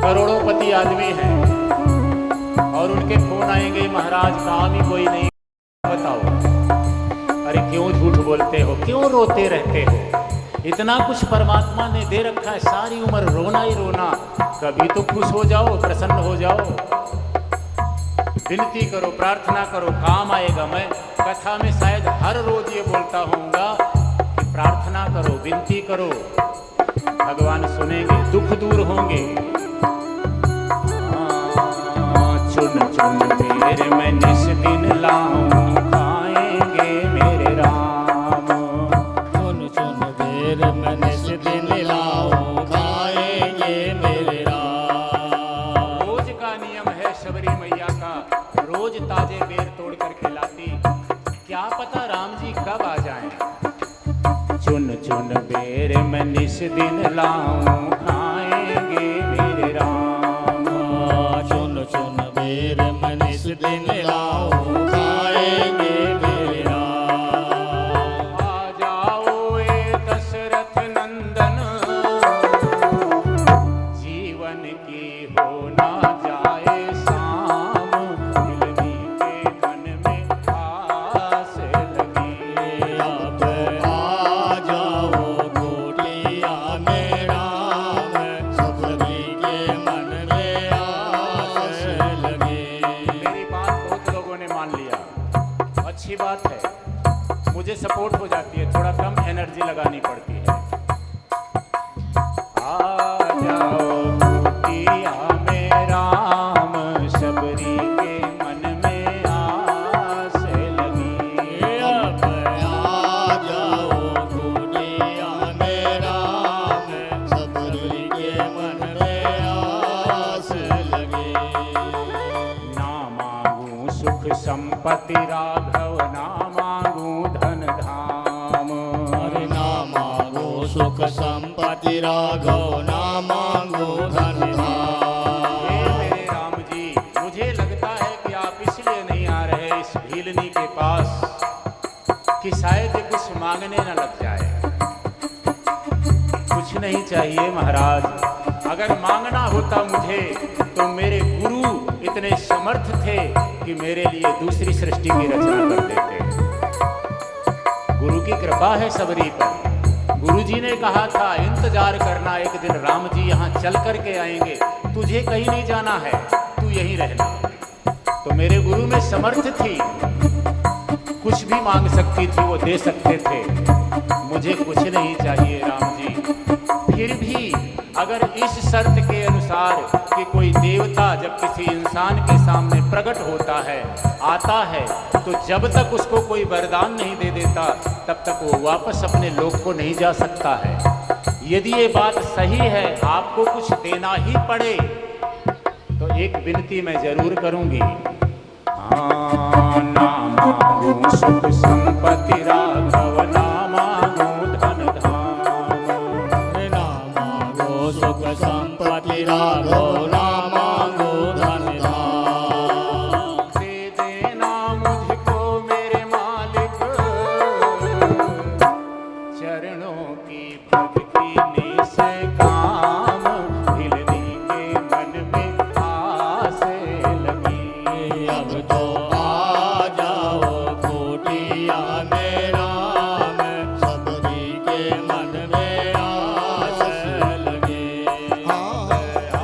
करोड़ोंपति आदमी हैं और उनके फोन आएंगे, महाराज काम ही कोई नहीं, बताओ। अरे क्यों झूठ बोलते हो, क्यों रोते रहते हो, इतना कुछ परमात्मा ने दे रखा है, सारी उम्र रोना ही रोना, कभी तो खुश हो जाओ, प्रसन्न हो जाओ। विनती करो, प्रार्थना करो, काम आएगा। मैं कथा में शायद हर रोज ये बोलता होऊंगा कि प्रार्थना करो, विनती करो, भगवान सुनेंगे, दुख दूर होंगे। चुन चुन बेर मैं निस दिन लाऊं, खाएंगे मेरे राम। चुन चुन बेर मैं निस दिन लाऊं, खाएंगे मेरे राम। रोज का नियम है शबरी मैया का, रोज ताजे बेर तोड़ कर खिलाती, क्या पता राम जी कब आ जाएं। चुन चुन बेर मैं निस दिन लाऊं, खाएंगे मेरे राम। चुन चुन बेर मैं निस दिन लाऊं, खाएंगे मेरे राम। आ जाओ ए दशरथ नंदन, जीवन की हो ना जाए शाम, दिल के मन में आस लगी। अब आ जाओ कुटिया में राम, सबरी के मन में आस लगी। मेरी बात बहुत लोगों ने मान लिया, अच्छी बात है, मुझे सपोर्ट हो जाती है, थोड़ा कम एनर्जी लगानी पड़ती है। आ जाओ कुटिया में राम, सबरी के मन में आस लगी। अब आ जाओ कुटिया में राम, सबरी के मन में संपत्ति राघव ना मांगू धन धाम। अरे ना मांगो सुख संपत्ति राघव, ना मांगो धन धाम। हे मेरे राम जी, मुझे लगता है कि आप इसलिए नहीं आ रहे इस भीलनी के पास कि शायद ये कुछ मांगने न लग जाए। कुछ नहीं चाहिए महाराज, अगर मांगना होता मुझे तो मेरे गुरु इतने समर्थ थे कि मेरे लिए दूसरी सृष्टि की रचना कर देते। गुरु की कृपा है सबरी पर। गुरु जी ने कहा था इंतजार करना, एक दिन राम जी यहाँ चल कर के आएंगे, तुझे कहीं नहीं जाना है, तू यहीं रहना। तो मेरे गुरु में समर्थ थी, कुछ भी मांग सकती थी, वो दे सकते थे। मुझे कुछ नहीं चाहिए राम जी। फिर भी अगर इस शर्त के अनुसार कि कोई देवता जब किसी इंसान के सामने प्रकट होता है, आता है, तो जब तक उसको कोई वरदान नहीं दे देता तब तक वो वापस अपने लोक को नहीं जा सकता है। यदि ये बात सही है, आपको कुछ देना ही पड़े, तो एक विनती मैं जरूर करूंगी। हाँ, ना मांगू सुख संपत्ति राघव, ना मांगू धन धाम। ना मांगो सुख संपत्ति राघव, ना मांगो धन धाम। दे देना मुझको मेरे मालिक, चरणों की भक्ति ने से काम, भीलनी के मन में आस लगी। अब तो आ जाओ कुटिया में राम, सबरी के मन में आस लगे। आ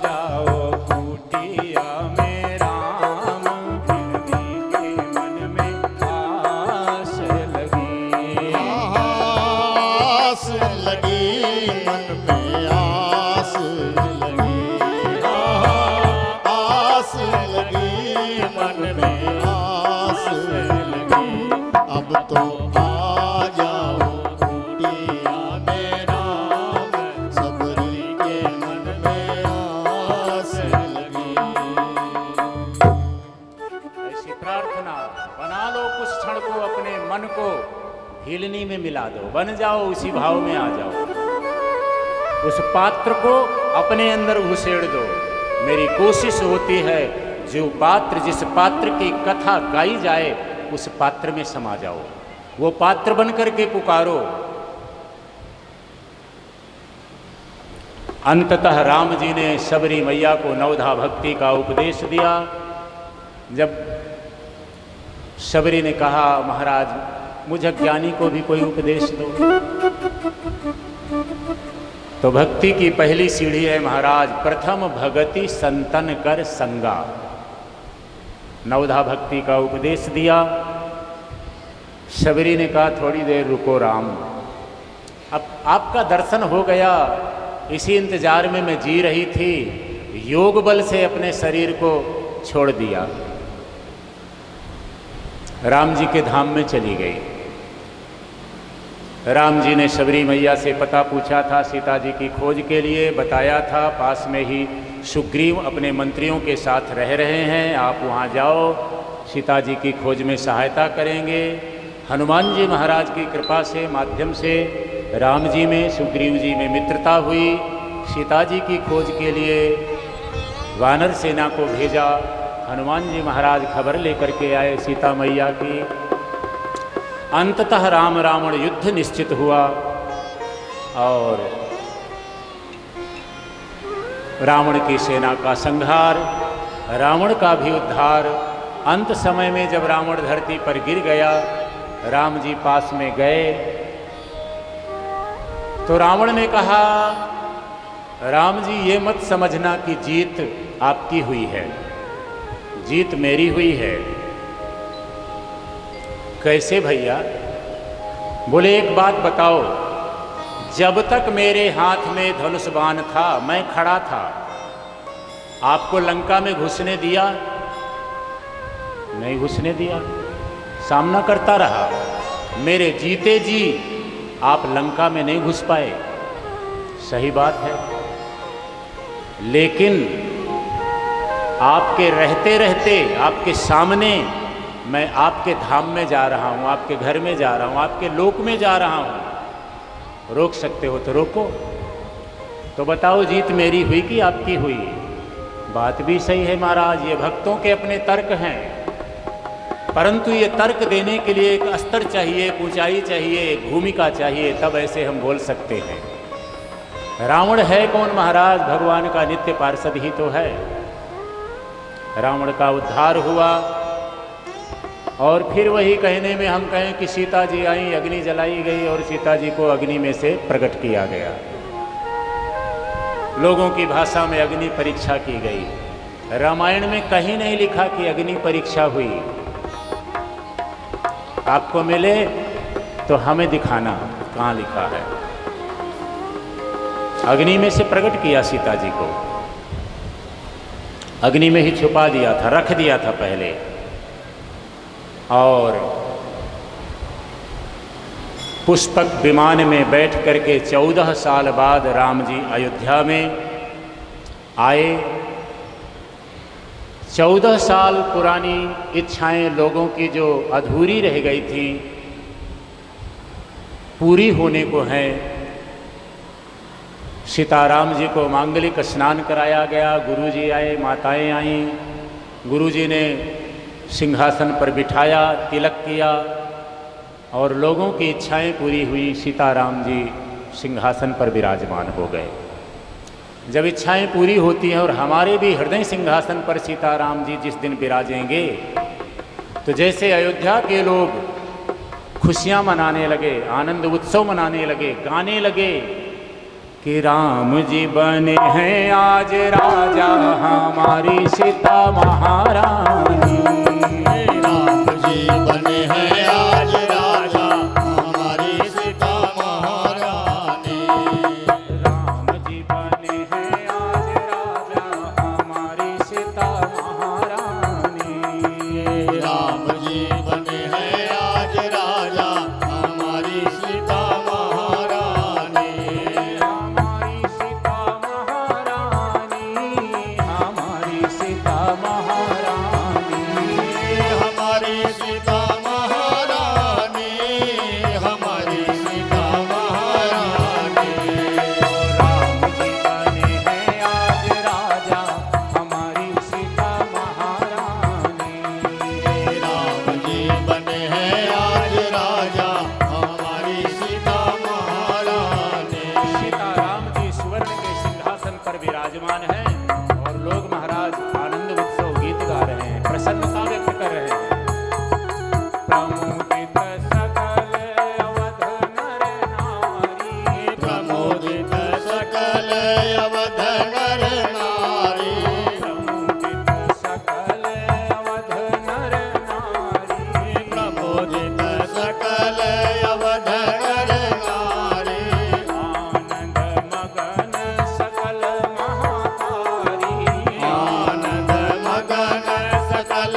जाओ कुटिया में राम, भीलनी के मन में आस लगी। आस लगी मन में, आस लगी। आस लगी मन में, आस लगी। अब तो आ जाओ कुटिया में राम, सबरी के मन में आस लगी। ऐसी प्रार्थना बना लो, कुछ क्षण को अपने मन को भीलनी में मिला दो, बन जाओ, उसी भाव में आ जाओ, उस पात्र को अपने अंदर घुसेड़ दो। मेरी कोशिश होती है जो पात्र, जिस पात्र की कथा गाई जाए उस पात्र में समा जाओ, वो पात्र बन करके पुकारो। अंततः राम जी ने सबरी मैया को नवधा भक्ति का उपदेश दिया। जब सबरी ने कहा महाराज मुझे ज्ञानी को भी कोई उपदेश दो, तो भक्ति की पहली सीढ़ी है महाराज, प्रथम भगति संतन कर संगा। नवधा भक्ति का उपदेश दिया। सबरी ने कहा थोड़ी देर रुको राम, अब आपका दर्शन हो गया, इसी इंतजार में मैं जी रही थी, योग बल से अपने शरीर को छोड़ दिया, राम जी के धाम में चली गई। राम जी ने सबरी मैया से पता पूछा था सीता जी की खोज के लिए, बताया था पास में ही सुग्रीव अपने मंत्रियों के साथ रह रहे हैं, आप वहाँ जाओ, सीता जी की खोज में सहायता करेंगे। हनुमान जी महाराज की कृपा से, माध्यम से राम जी में सुग्रीव जी में मित्रता हुई। सीता जी की खोज के लिए वानर सेना को भेजा। हनुमान जी महाराज खबर लेकर के आए सीता मैया की। अंततः राम रावण युद्ध निश्चित हुआ और रावण की सेना का संहार, रावण का भी उद्धार। अंत समय में जब रावण धरती पर गिर गया, राम जी पास में गए तो रावण ने कहा राम जी ये मत समझना कि जीत आपकी हुई है, जीत मेरी हुई है। कैसे भैया? बोले एक बात बताओ, जब तक मेरे हाथ में धनुष बाण था, मैं खड़ा था, आपको लंका में घुसने दिया? नहीं घुसने दिया, सामना करता रहा। मेरे जीते जी आप लंका में नहीं घुस पाए, सही बात है, लेकिन आपके रहते रहते आपके सामने मैं आपके धाम में जा रहा हूँ, आपके घर में जा रहा हूँ, आपके लोक में जा रहा हूँ। रोक सकते हो तो रोको। तो बताओ जीत मेरी हुई कि आपकी हुई? बात भी सही है महाराज, ये भक्तों के अपने तर्क हैं, परंतु ये तर्क देने के लिए एक स्तर चाहिए, एक ऊंचाई चाहिए, एक भूमिका चाहिए, तब ऐसे हम बोल सकते हैं। रावण है कौन महाराज? भगवान का नित्य पार्षद ही तो है। रावण का उद्धार हुआ और फिर वही कहने में हम कहें कि सीता जी आई, अग्नि जलाई गई और सीता जी को अग्नि में से प्रकट किया गया। लोगों की भाषा में अग्नि परीक्षा की गई। रामायण में कहीं नहीं लिखा कि अग्नि परीक्षा हुई। आपको मिले तो हमें दिखाना कहाँ लिखा है। अग्नि में से प्रकट किया सीता जी को, अग्नि में ही छुपा दिया था, रख दिया था पहले। और पुष्पक विमान में बैठ करके 14 साल बाद राम जी अयोध्या में आए। 14 साल पुरानी इच्छाएं लोगों की जो अधूरी रह गई थी पूरी होने को हैं। सीताराम जी को मांगलिक स्नान कराया गया, गुरुजी आए, माताएं आईं, गुरुजी ने सिंहासन पर बिठाया, तिलक किया और लोगों की इच्छाएं पूरी हुई। सीताराम जी सिंहासन पर विराजमान हो गए। जब इच्छाएं पूरी होती हैं और हमारे भी हृदय सिंहासन पर सीताराम जी जिस दिन विराजेंगे, तो जैसे अयोध्या के लोग खुशियां मनाने लगे, आनंद उत्सव मनाने लगे, गाने लगे कि राम जी बने हैं आज राजा हमारी सीता महारानी। राम जी बने हैं आज राजा हमारी सीता महारानी। राम जी बने हैं आज राजा हमारी सीता महारानी। राम जी बने हैं आज राजा हमारी सीता महारानी। हमारी सीता महारानी, हमारी सीता महारानी। हमारी सीता महारानी, हमारी सीता महारानी। राम जी बने हैं आज राजा हमारी सीता महारानी। राम जी बने हैं आज राजा हमारी सीता महारानी। सीताराम जी सुवर्ण के सिंहासन पर विराजमान हैं और लोग महाराज आनंद उत्सव गीत गा रहे हैं, प्रसन्नता व्यक्त कर रहे हैं। प्रमुदित सकल अवध नर नारी, प्रमोदित सकल अवध नर नारी। प्रमुदित सकल अवध नर नारी। प्रमोदित सकल अवध नर नारी। आनंद मगन सकल महातारी। आनंद मगन सकल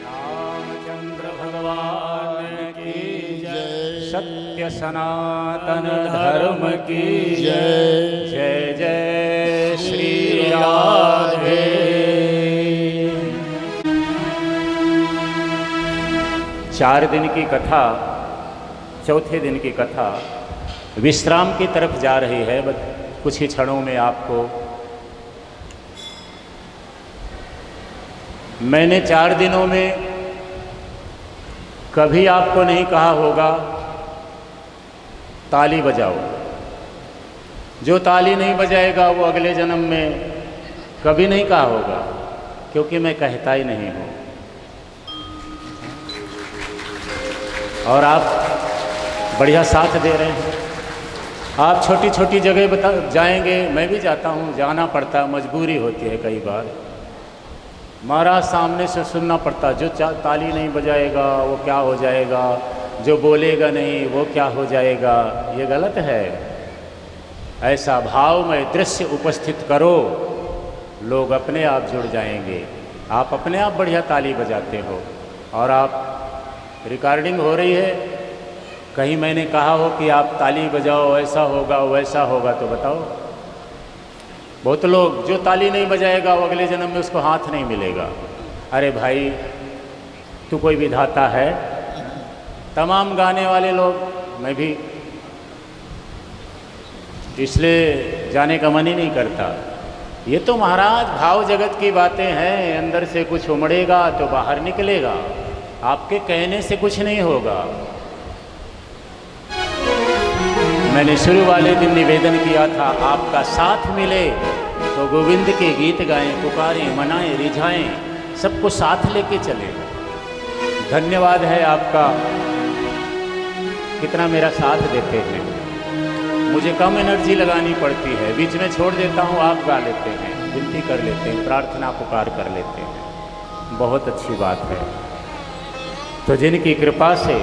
रामचंद्र भगवान की जय। सत्य सनातन धर्म की जय। जय जय श्री राधे। चार दिन की कथा, चौथे दिन की कथा विश्राम की तरफ जा रही है। कुछ ही क्षणों में आपको मैंने 4 दिनों में कभी आपको नहीं कहा होगा ताली बजाओ। जो ताली नहीं बजाएगा वो अगले जन्म में कभी नहीं कहा होगा, क्योंकि मैं कहता ही नहीं हूँ। और आप बढ़िया साथ दे रहे हैं। आप छोटी छोटी जगह जाएंगे, मैं भी जाता हूँ, जाना पड़ता, मजबूरी होती है कई बार। महाराज सामने से सुनना पड़ता, जो ताली नहीं बजाएगा वो क्या हो जाएगा, जो बोलेगा नहीं वो क्या हो जाएगा। ये गलत है। ऐसा भावमय दृश्य उपस्थित करो, लोग अपने आप जुड़ जाएंगे। आप अपने आप बढ़िया ताली बजाते हो और आप रिकॉर्डिंग हो रही है, कहीं मैंने कहा हो कि आप ताली बजाओ, ऐसा होगा वैसा होगा, तो बताओ। बहुत लोग, जो ताली नहीं बजाएगा वो अगले जन्म में उसको हाथ नहीं मिलेगा। अरे भाई, तू कोई विधाता है? तमाम गाने वाले लोग, मैं भी, इसलिए जाने का मन ही नहीं करता। ये तो महाराज भाव जगत की बातें हैं, अंदर से कुछ उमड़ेगा तो बाहर निकलेगा, आपके कहने से कुछ नहीं होगा। मैंने शुरू वाले दिन निवेदन किया था, आपका साथ मिले तो गोविंद के गीत गाएं, पुकारें, मनाएं, रिझाएं, सबको साथ लेके चले। धन्यवाद है आपका, कितना मेरा साथ देते हैं। मुझे कम एनर्जी लगानी पड़ती है, बीच में छोड़ देता हूँ, आप गा लेते हैं, विनती कर लेते हैं, प्रार्थना पुकार कर लेते हैं, बहुत अच्छी बात है। तो जिनकी कृपा से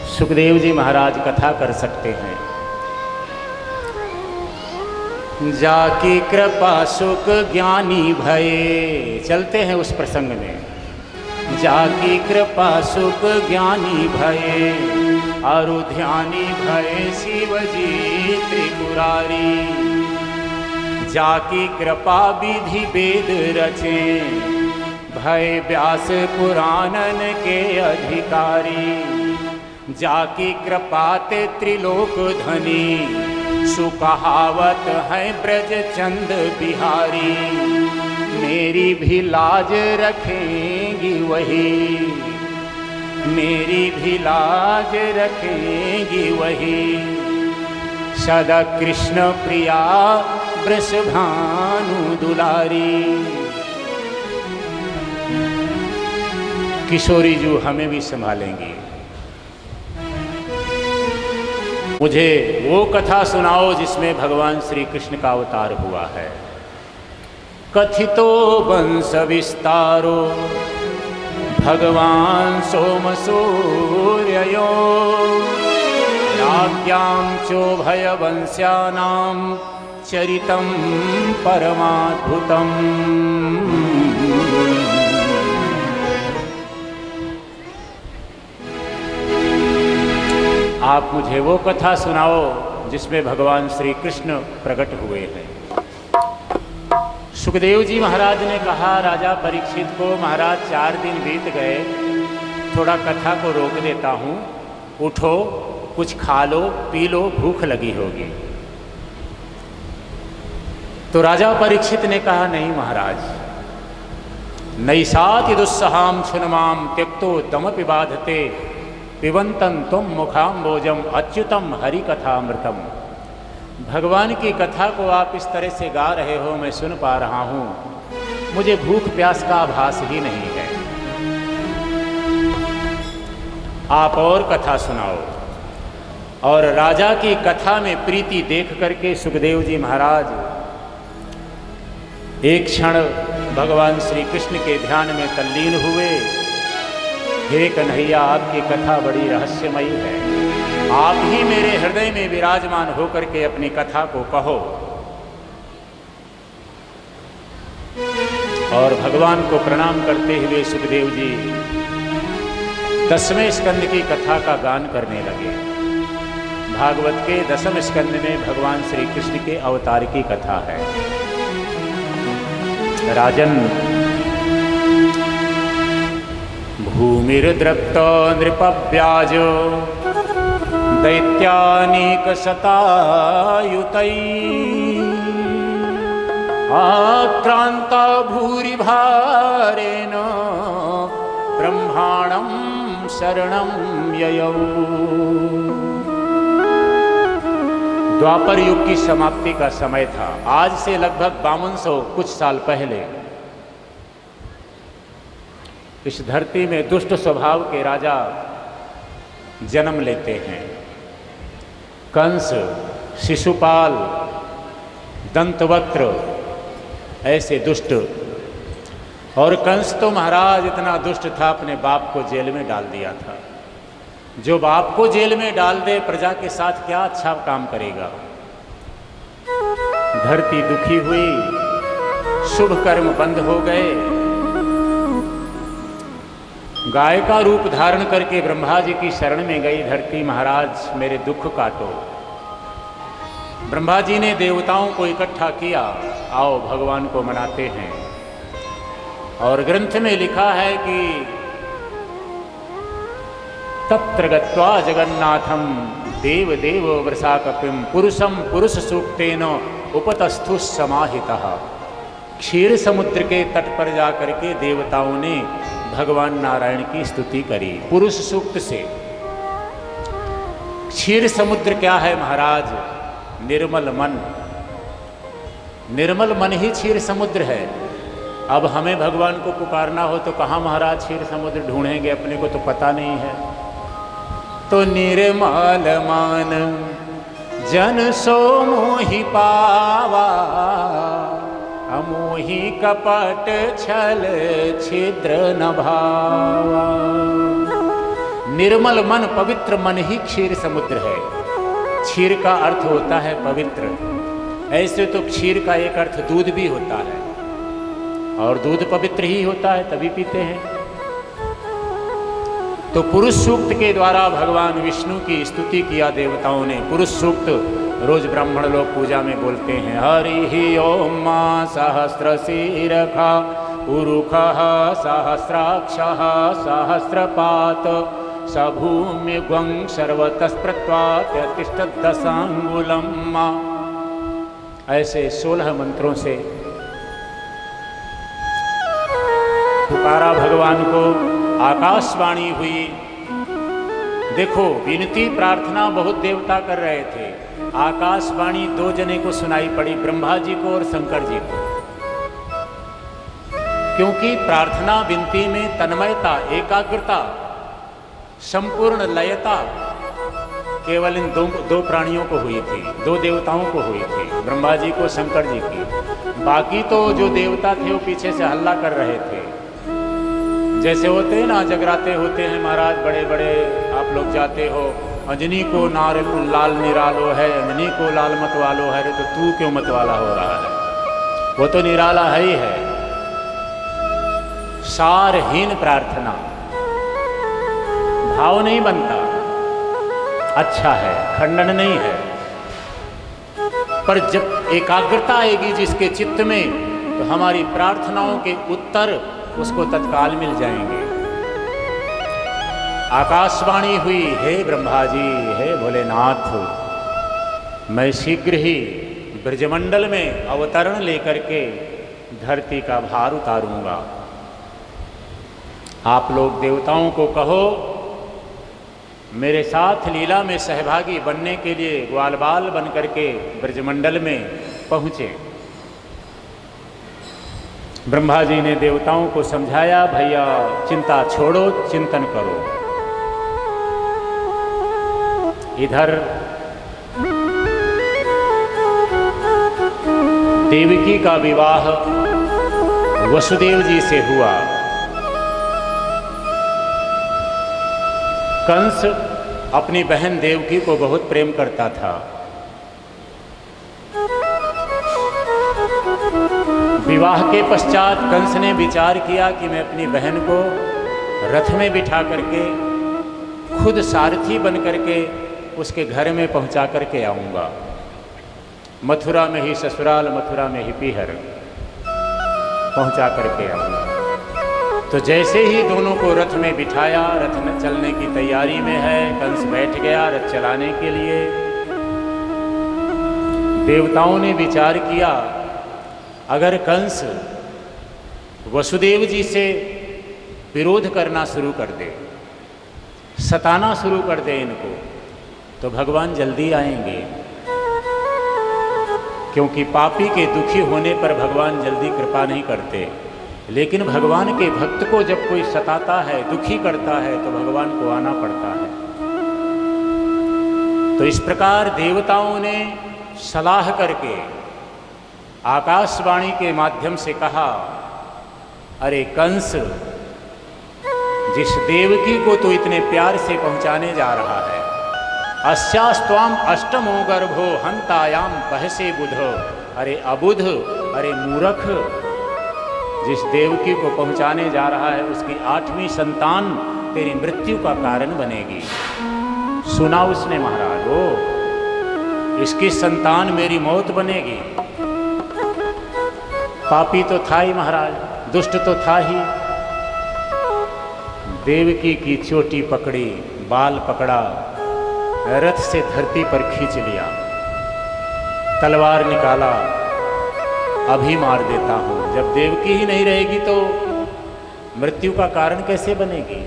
सुखदेव जी महाराज कथा कर सकते हैं, जाकी कृपा सुख ज्ञानी भये, चलते हैं उस प्रसंग में। जाकी कृपा सुख ज्ञानी भये, अरु ध्यानी भये शिव जी त्रिपुरारी। जाकी कृपा विधि वेद रचे, भय व्यास पुराणन के अधिकारी। जाकी कृपा ते त्रिलोक धनी, सुकहावत है ब्रज चंद बिहारी। मेरी भी लाज रखेंगी वही, मेरी भी लाज रखेंगी वही। सदा कृष्ण प्रिया वृषभानु दुलारी। किशोरी जी हमें भी संभालेंगी। मुझे वो कथा सुनाओ जिसमें भगवान श्री कृष्ण का अवतार हुआ है। कथितो वंश विस्तारो भगवान सोम सूर्ययो, राज्ञां चोभय वंश्यानां चरितं परमाद्भुतम्। आप मुझे वो कथा सुनाओ जिसमें भगवान श्री कृष्ण प्रकट हुए हैं। सुखदेव जी महाराज ने कहा राजा परीक्षित को, महाराज 4 दिन बीत गए, थोड़ा कथा को रोक देता हूँ, उठो, कुछ खा लो, पी लो, भूख लगी होगी। तो राजा परीक्षित ने कहा, नहीं महाराज, नैषाति दुस्सहाम छुनमाम त्यक्तो दमपि बाधते, पिबंतम तुम मुखाम्बोजम अच्युतम हरि कथामृतम। भगवान की कथा को आप इस तरह से गा रहे हो, मैं सुन पा रहा हूँ, मुझे भूख प्यास का आभास ही नहीं है। आप और कथा सुनाओ। और राजा की कथा में प्रीति देख करके सुखदेव जी महाराज एक क्षण भगवान श्री कृष्ण के ध्यान में तल्लीन हुए। हे कन्हैया, आपकी कथा बड़ी रहस्यमयी है, आप ही मेरे हृदय में विराजमान होकर के अपनी कथा को कहो। और भगवान को प्रणाम करते हुए सुखदेव जी 10वें स्कंद की कथा का गान करने लगे। भागवत के 10वें स्कंद में भगवान श्री कृष्ण के अवतार की कथा है। राजन, भूमिर्द्रप्त नृपव्याजो दैत्यानीक शतायुतै, आक्रांता भूरि भारेण ब्रह्माणं शरणं ययौ। द्वापर युग की समाप्ति का समय था। आज से लगभग 5200 कुछ साल पहले इस धरती में दुष्ट स्वभाव के राजा जन्म लेते हैं। कंस, शिशुपाल, दंतवक्त्र, ऐसे दुष्ट। और कंस तो महाराज इतना दुष्ट था, अपने बाप को जेल में डाल दिया था। जो बाप को जेल में डाल दे, प्रजा के साथ क्या अच्छा काम करेगा। धरती दुखी हुई, शुभ कर्म बंद हो गए, गाय का रूप धारण करके ब्रह्मा जी की शरण में गई धरती, महाराज मेरे दुख काटो। ब्रह्मा जी ने देवताओं को इकट्ठा किया, आओ भगवान को मनाते हैं। और ग्रंथ में लिखा है कि तत्र गत्वा जगन्नाथम देव देव वृषाकपिम पुरुषम पुरुष सूक्तेन उपतस्थु समाहितः। क्षीर समुद्र के तट पर जाकर के देवताओं ने भगवान नारायण की स्तुति करी पुरुष सूक्त से। क्षीर समुद्र क्या है महाराज? निर्मल मन। निर्मल मन ही क्षीर समुद्र है। अब हमें भगवान को पुकारना हो तो कहाँ महाराज क्षीर समुद्र ढूंढेंगे? अपने को तो पता नहीं है। तो निर्मल मन जन सो मोहि पावा, अमोहि कपट छल छिद्र न भावा। निर्मल मन, पवित्र मन ही क्षीर समुद्र है। क्षीर का अर्थ होता है पवित्र। ऐसे तो क्षीर का एक अर्थ दूध भी होता है, और दूध पवित्र ही होता है तभी पीते हैं। तो पुरुष सूक्त के द्वारा भगवान विष्णु की स्तुति किया देवताओं ने। पुरुष सूक्त रोज ब्राह्मण लोग पूजा में बोलते हैं। हरि ओम मां सहस्रशीरखा उरुखः सहस्राक्षः सहस्रपात सभूम्य ग्वं सर्वतस्प्रत्वात्यतिष्ठद्दशांगुलं मां। ऐसे 16 मंत्रों से पुकारा भगवान को। आकाशवाणी हुई। देखो, विनती प्रार्थना बहुत देवता कर रहे थे। आकाशवाणी 2 जने को सुनाई पड़ी, ब्रह्मा जी को और शंकर जी को। क्योंकि प्रार्थना विनती में तन्मयता, एकाग्रता, संपूर्ण लयता केवल इन दो प्राणियों को हुई थी, 2 देवताओं को हुई थी, ब्रह्मा जी को, शंकर जी की। बाकी तो जो देवता थे वो पीछे से हल्ला कर रहे थे। जैसे होते हैं ना, जगराते होते हैं महाराज, बड़े बड़े आप लोग जाते हो, अंजनी को लाल निरालो है, अंजनी को लाल मत वालो है। तो तू क्यों मत वाला हो रहा है? वो तो निराला है ही है। सारहीन प्रार्थना, भाव नहीं बनता, अच्छा है, खंडन नहीं है। पर जब एकाग्रता आएगी जिसके चित्त में, तो हमारी प्रार्थनाओं के उत्तर उसको तत्काल मिल जाएंगे। आकाशवाणी हुई, हे ब्रह्मा जी, हे भोलेनाथ, मैं शीघ्र ही ब्रजमंडल में अवतरण लेकर के धरती का भार उतारूंगा। आप लोग देवताओं को कहो मेरे साथ लीला में सहभागी बनने के लिए ग्वाल बाल बन करके ब्रजमंडल में पहुँचे। ब्रह्मा जी ने देवताओं को समझाया, भैया चिंता छोड़ो, चिंतन करो। इधर देवकी का विवाह वसुदेव जी से हुआ। कंस अपनी बहन देवकी को बहुत प्रेम करता था। विवाह के पश्चात कंस ने विचार किया कि मैं अपनी बहन को रथ में बिठा करके खुद सारथी बन करके उसके घर में पहुंचा करके आऊंगा। मथुरा में ही ससुराल, मथुरा में ही पीहर पहुंचा करके आऊंगा। तो जैसे ही दोनों को रथ में बिठाया, रथ में चलने की तैयारी में है, कंस बैठ गया रथ चलाने के लिए। देवताओं ने विचार किया, अगर कंस वसुदेव जी से विरोध करना शुरू कर दे, सताना शुरू कर दे इनको, तो भगवान जल्दी आएंगे। क्योंकि पापी के दुखी होने पर भगवान जल्दी कृपा नहीं करते, लेकिन भगवान के भक्त को जब कोई सताता है, दुखी करता है, तो भगवान को आना पड़ता है। तो इस प्रकार देवताओं ने सलाह करके आकाशवाणी के माध्यम से कहा, अरे कंस, जिस देवकी को तो इतने प्यार से पहुंचाने जा रहा है, अस्यास्त्वाम अष्टमो गर्भो हंतायाम बहसे बुध। अरे अबुध, अरे मूर्ख, जिस देवकी को पहुंचाने जा रहा है उसकी 8वीं संतान तेरी मृत्यु का कारण बनेगी। सुना उसने महाराज, ओ इसकी संतान मेरी मौत बनेगी। पापी तो था ही महाराज, दुष्ट तो था ही। देवकी की चोटी पकड़ी, बाल पकड़ा, रथ से धरती पर खींच लिया, तलवार निकाला, अभी मार देता हूं। जब देवकी ही नहीं रहेगी तो मृत्यु का कारण कैसे बनेगी?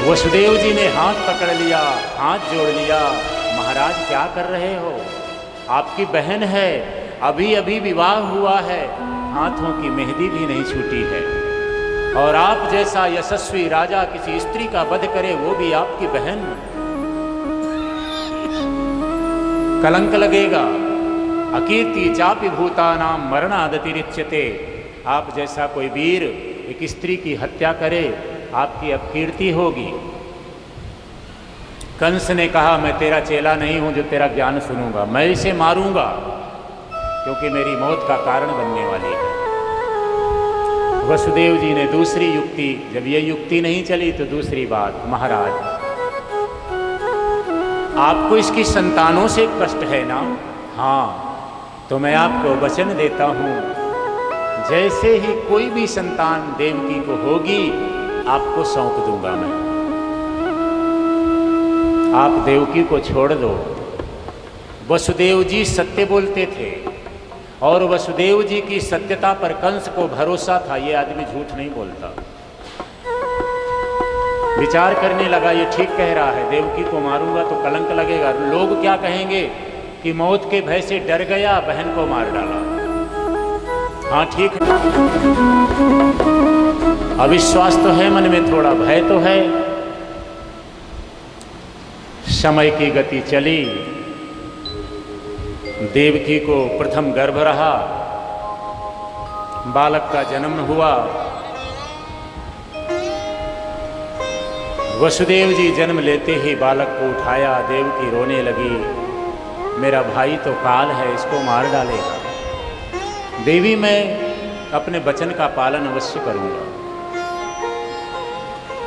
वसुदेव जी ने हाथ पकड़ लिया, हाथ जोड़ लिया। महाराज क्या कर रहे हो? आपकी बहन है, अभी अभी विवाह हुआ है, हाथों की मेहंदी भी नहीं छूटी है, और आप जैसा यशस्वी राजा किसी स्त्री का वध करे, वो भी आपकी बहन, कलंक लगेगा। अकीर्ति चापि भूतानाम मरणादतिरिच्यते। आप जैसा कोई वीर एक स्त्री की हत्या करे, आपकी अपकीर्ति होगी। कंस ने कहा, मैं तेरा चेला नहीं हूं जो तेरा ज्ञान सुनूंगा, मैं इसे मारूंगा क्योंकि मेरी मौत का कारण बनने वाली है। वसुदेव जी ने दूसरी युक्ति, जब ये युक्ति नहीं चली तो दूसरी बात, महाराज आपको इसकी संतानों से कष्ट है ना? हाँ, तो मैं आपको वचन देता हूं, जैसे ही कोई भी संतान देवकी को होगी आपको सौंप दूंगा मैं। आप देवकी को छोड़ दो। वसुदेव जी सत्य बोलते थे और वसुदेव जी की सत्यता पर कंस को भरोसा था। ये आदमी झूठ नहीं बोलता। विचार करने लगा, ये ठीक कह रहा है, देवकी को मारूंगा तो कलंक लगेगा, लोग क्या कहेंगे कि मौत के भय से डर गया, बहन को मार डाला। हाँ ठीक है, अविश्वास तो है मन में, थोड़ा भय तो है। समय की गति चली, देवकी को प्रथम गर्भ रहा, बालक का जन्म हुआ। वसुदेव जी जन्म लेते ही बालक को उठाया, देवकी रोने लगी, मेरा भाई तो काल है, इसको मार डालेगा। देवी मैं अपने वचन का पालन अवश्य करूंगा।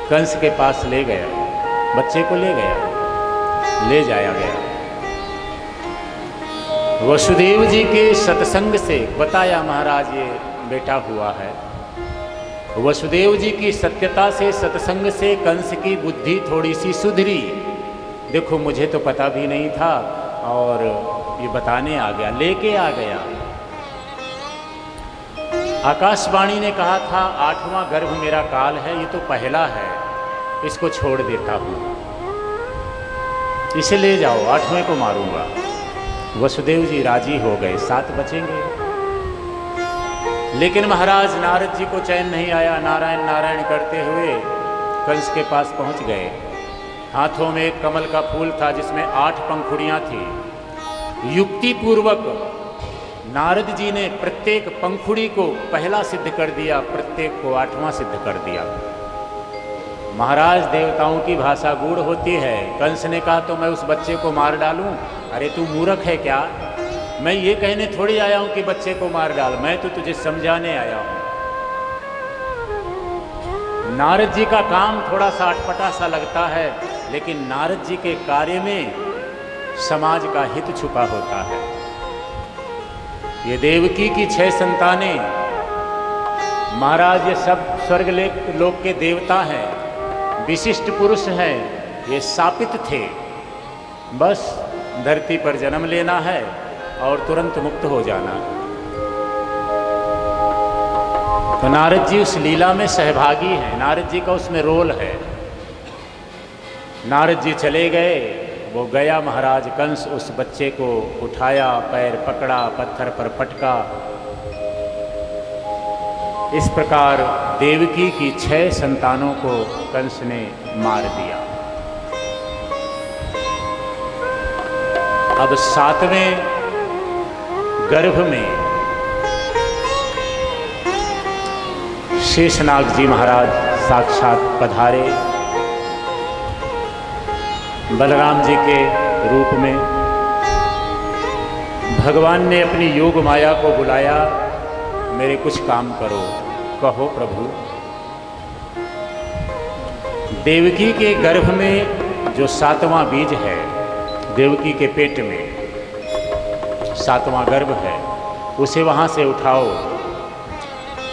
कंस के पास ले गया, बच्चे को ले गया, ले जाया गया। वसुदेव जी के सत्संग से बताया, महाराज ये बेटा हुआ है। वसुदेव जी की सत्यता से, सत्संग से कंस की बुद्धि थोड़ी सी सुधरी। देखो मुझे तो पता भी नहीं था और ये बताने आ गया, लेके आ गया। आकाशवाणी ने कहा था 8वां गर्भ मेरा काल है, ये तो पहला है, इसको छोड़ देता हूं, इसे ले जाओ, 8वें को मारूंगा। वसुदेव जी राजी हो गए, 7 बचेंगे। लेकिन महाराज नारद जी को चैन नहीं आया, नारायण नारायण करते हुए कंस के पास पहुंच गए। हाथों में एक कमल का फूल था जिसमें 8 पंखुड़ियां थी। युक्ति पूर्वक नारद जी ने प्रत्येक पंखुड़ी को पहला सिद्ध कर दिया, प्रत्येक को 8वां सिद्ध कर दिया। महाराज देवताओं की भाषा गूढ़ होती है। कंस ने कहा तो मैं उस बच्चे को मार डालूं? अरे तू मूर्ख है क्या? मैं ये कहने थोड़ी आया हूं कि बच्चे को मार डाल, मैं तो तुझे समझाने आया हूं। नारद जी का काम थोड़ा सा अटपटा सा लगता है, लेकिन नारद जी के कार्य में समाज का हित छुपा होता है। ये देवकी की 6 संतानें, महाराज ये सब स्वर्ग लोक के देवता हैं, विशिष्ट पुरुष हैं, ये शापित थे। बस धरती पर जन्म लेना है और तुरंत मुक्त हो जाना। तो नारद जी उस लीला में सहभागी हैं, नारद जी का उसमें रोल है। नारद जी चले गए, वो गया महाराज। कंस उस बच्चे को उठाया, पैर पकड़ा, पत्थर पर पटका। इस प्रकार देवकी की 6 संतानों को कंस ने मार दिया। अब 7वें गर्भ में शेषनाग जी महाराज साक्षात पधारे, बलराम जी के रूप में। भगवान ने अपनी योग माया को बुलाया, मेरे कुछ काम करो। कहो प्रभु। देवकी के गर्भ में जो 7वां बीज है, देवकी के पेट में 7वां गर्भ है, उसे वहाँ से उठाओ।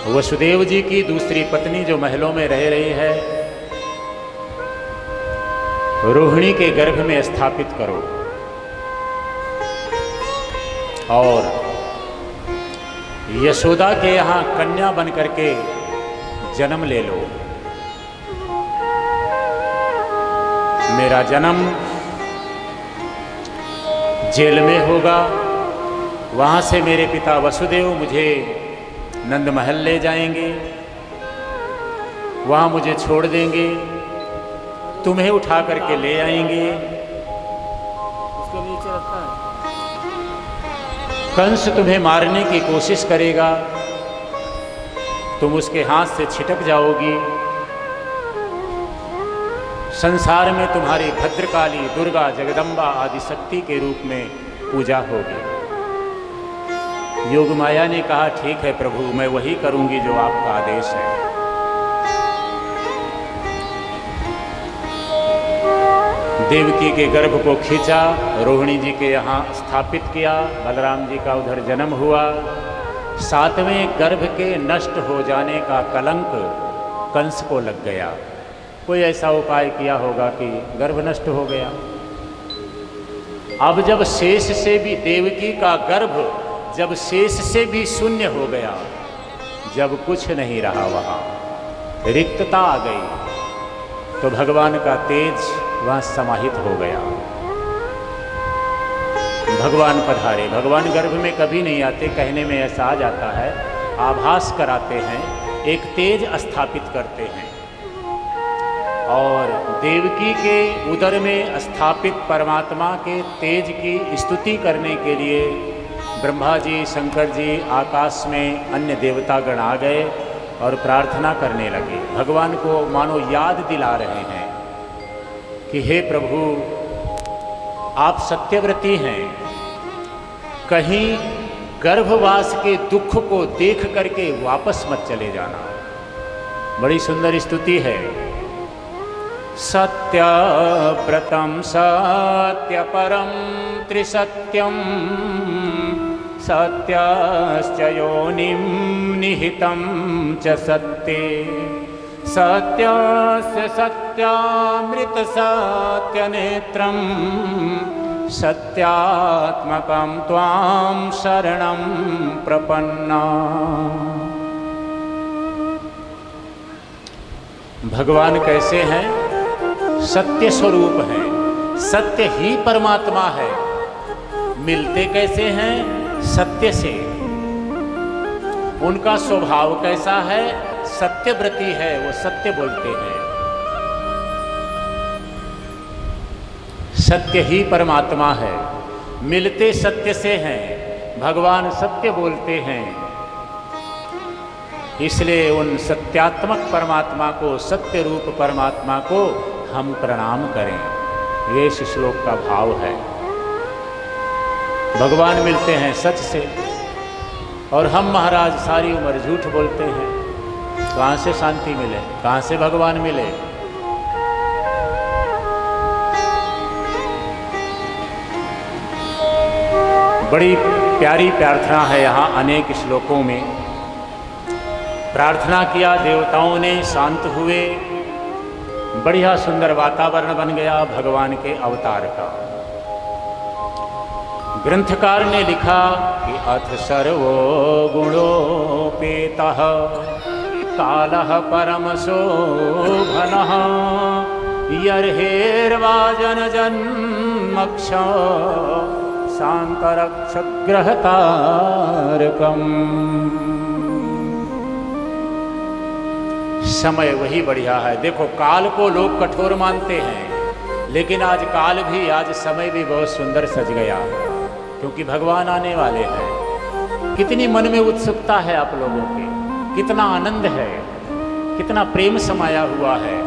वसुदेव जी की दूसरी पत्नी जो महलों में रह रही है, रोहिणी के गर्भ में स्थापित करो और यशोदा के यहाँ कन्या बन करके जन्म ले लो। मेरा जन्म जेल में होगा, वहाँ से मेरे पिता वसुदेव मुझे नंद महल ले जाएंगे, वहाँ मुझे छोड़ देंगे, तुम्हें उठा करके ले आएंगे। उसके नीचे रखा है। कंस तुम्हें मारने की कोशिश करेगा, तुम उसके हाथ से छिटक जाओगी। संसार में तुम्हारी भद्रकाली, दुर्गा, जगदम्बा आदि शक्ति के रूप में पूजा होगी। योग माया ने कहा, ठीक है प्रभु, मैं वही करूंगी जो आपका आदेश है। देवकी के गर्भ को खींचा, रोहिणी जी के यहाँ स्थापित किया, बलराम जी का उधर जन्म हुआ। 7वें गर्भ के नष्ट हो जाने का कलंक कंस को लग गया। कोई ऐसा उपाय किया होगा कि गर्भ नष्ट हो गया। अब जब शेष से भी, देवकी का गर्भ जब शेष से भी शून्य हो गया, जब कुछ नहीं रहा, वहाँ रिक्तता आ गई, तो भगवान का तेज वहाँ समाहित हो गया। भगवान पधारे। भगवान गर्भ में कभी नहीं आते, कहने में ऐसा आ जाता है, आभास कराते हैं, एक तेज स्थापित करते हैं। और देवकी के उदर में स्थापित परमात्मा के तेज की स्तुति करने के लिए ब्रह्मा जी, शंकर जी, आकाश में अन्य देवतागण आ गए और प्रार्थना करने लगे। भगवान को मानो याद दिला रहे हैं कि हे प्रभु, आप सत्यव्रती हैं, कहीं गर्भवास के दुख को देख करके वापस मत चले जाना। बड़ी सुंदर स्तुति है। सत्यव्रतम सत्यपरम त्रिसत्यम सत्यश्च योनिं निहितं च सत्ये सत्यस्य सत्यामृत सत्यनेत्रं सत्यात्मकं त्वां शरणं प्रपन्ना। भगवान कैसे हैं? सत्य स्वरूप हैं, सत्य ही परमात्मा है। मिलते कैसे हैं? सत्य से। उनका स्वभाव कैसा है? सत्यव्रती है, वो सत्य बोलते हैं। सत्य ही परमात्मा है, मिलते सत्य से हैं, भगवान सत्य बोलते हैं। इसलिए उन सत्यात्मक परमात्मा को, सत्य रूप परमात्मा को हम प्रणाम करें। ये इस श्लोक का भाव है। भगवान मिलते हैं सच से, और हम महाराज सारी उम्र झूठ बोलते हैं। कहाँ से शांति मिले, कहाँ से भगवान मिले? बड़ी प्यारी प्रार्थना है यहाँ अनेक श्लोकों में। प्रार्थना किया, देवताओं ने शांत हुए, बढ़िया सुंदर वातावरण बन गया भगवान के अवतार का। ग्रंथकार ने लिखा कि अथ सर्वो गुणोपेतः कालः परमशोभनः यर्हेर्वाजन जन्मक्ष शांतरक्षग्रहतारकम्। समय वही बढ़िया है। देखो, काल को लोग कठोर मानते हैं, लेकिन आज काल भी, आज समय भी बहुत सुंदर सज गया, क्योंकि भगवान आने वाले हैं। कितनी मन में उत्सुकता है आप लोगों के, कितना आनंद है, कितना प्रेम समाया हुआ है।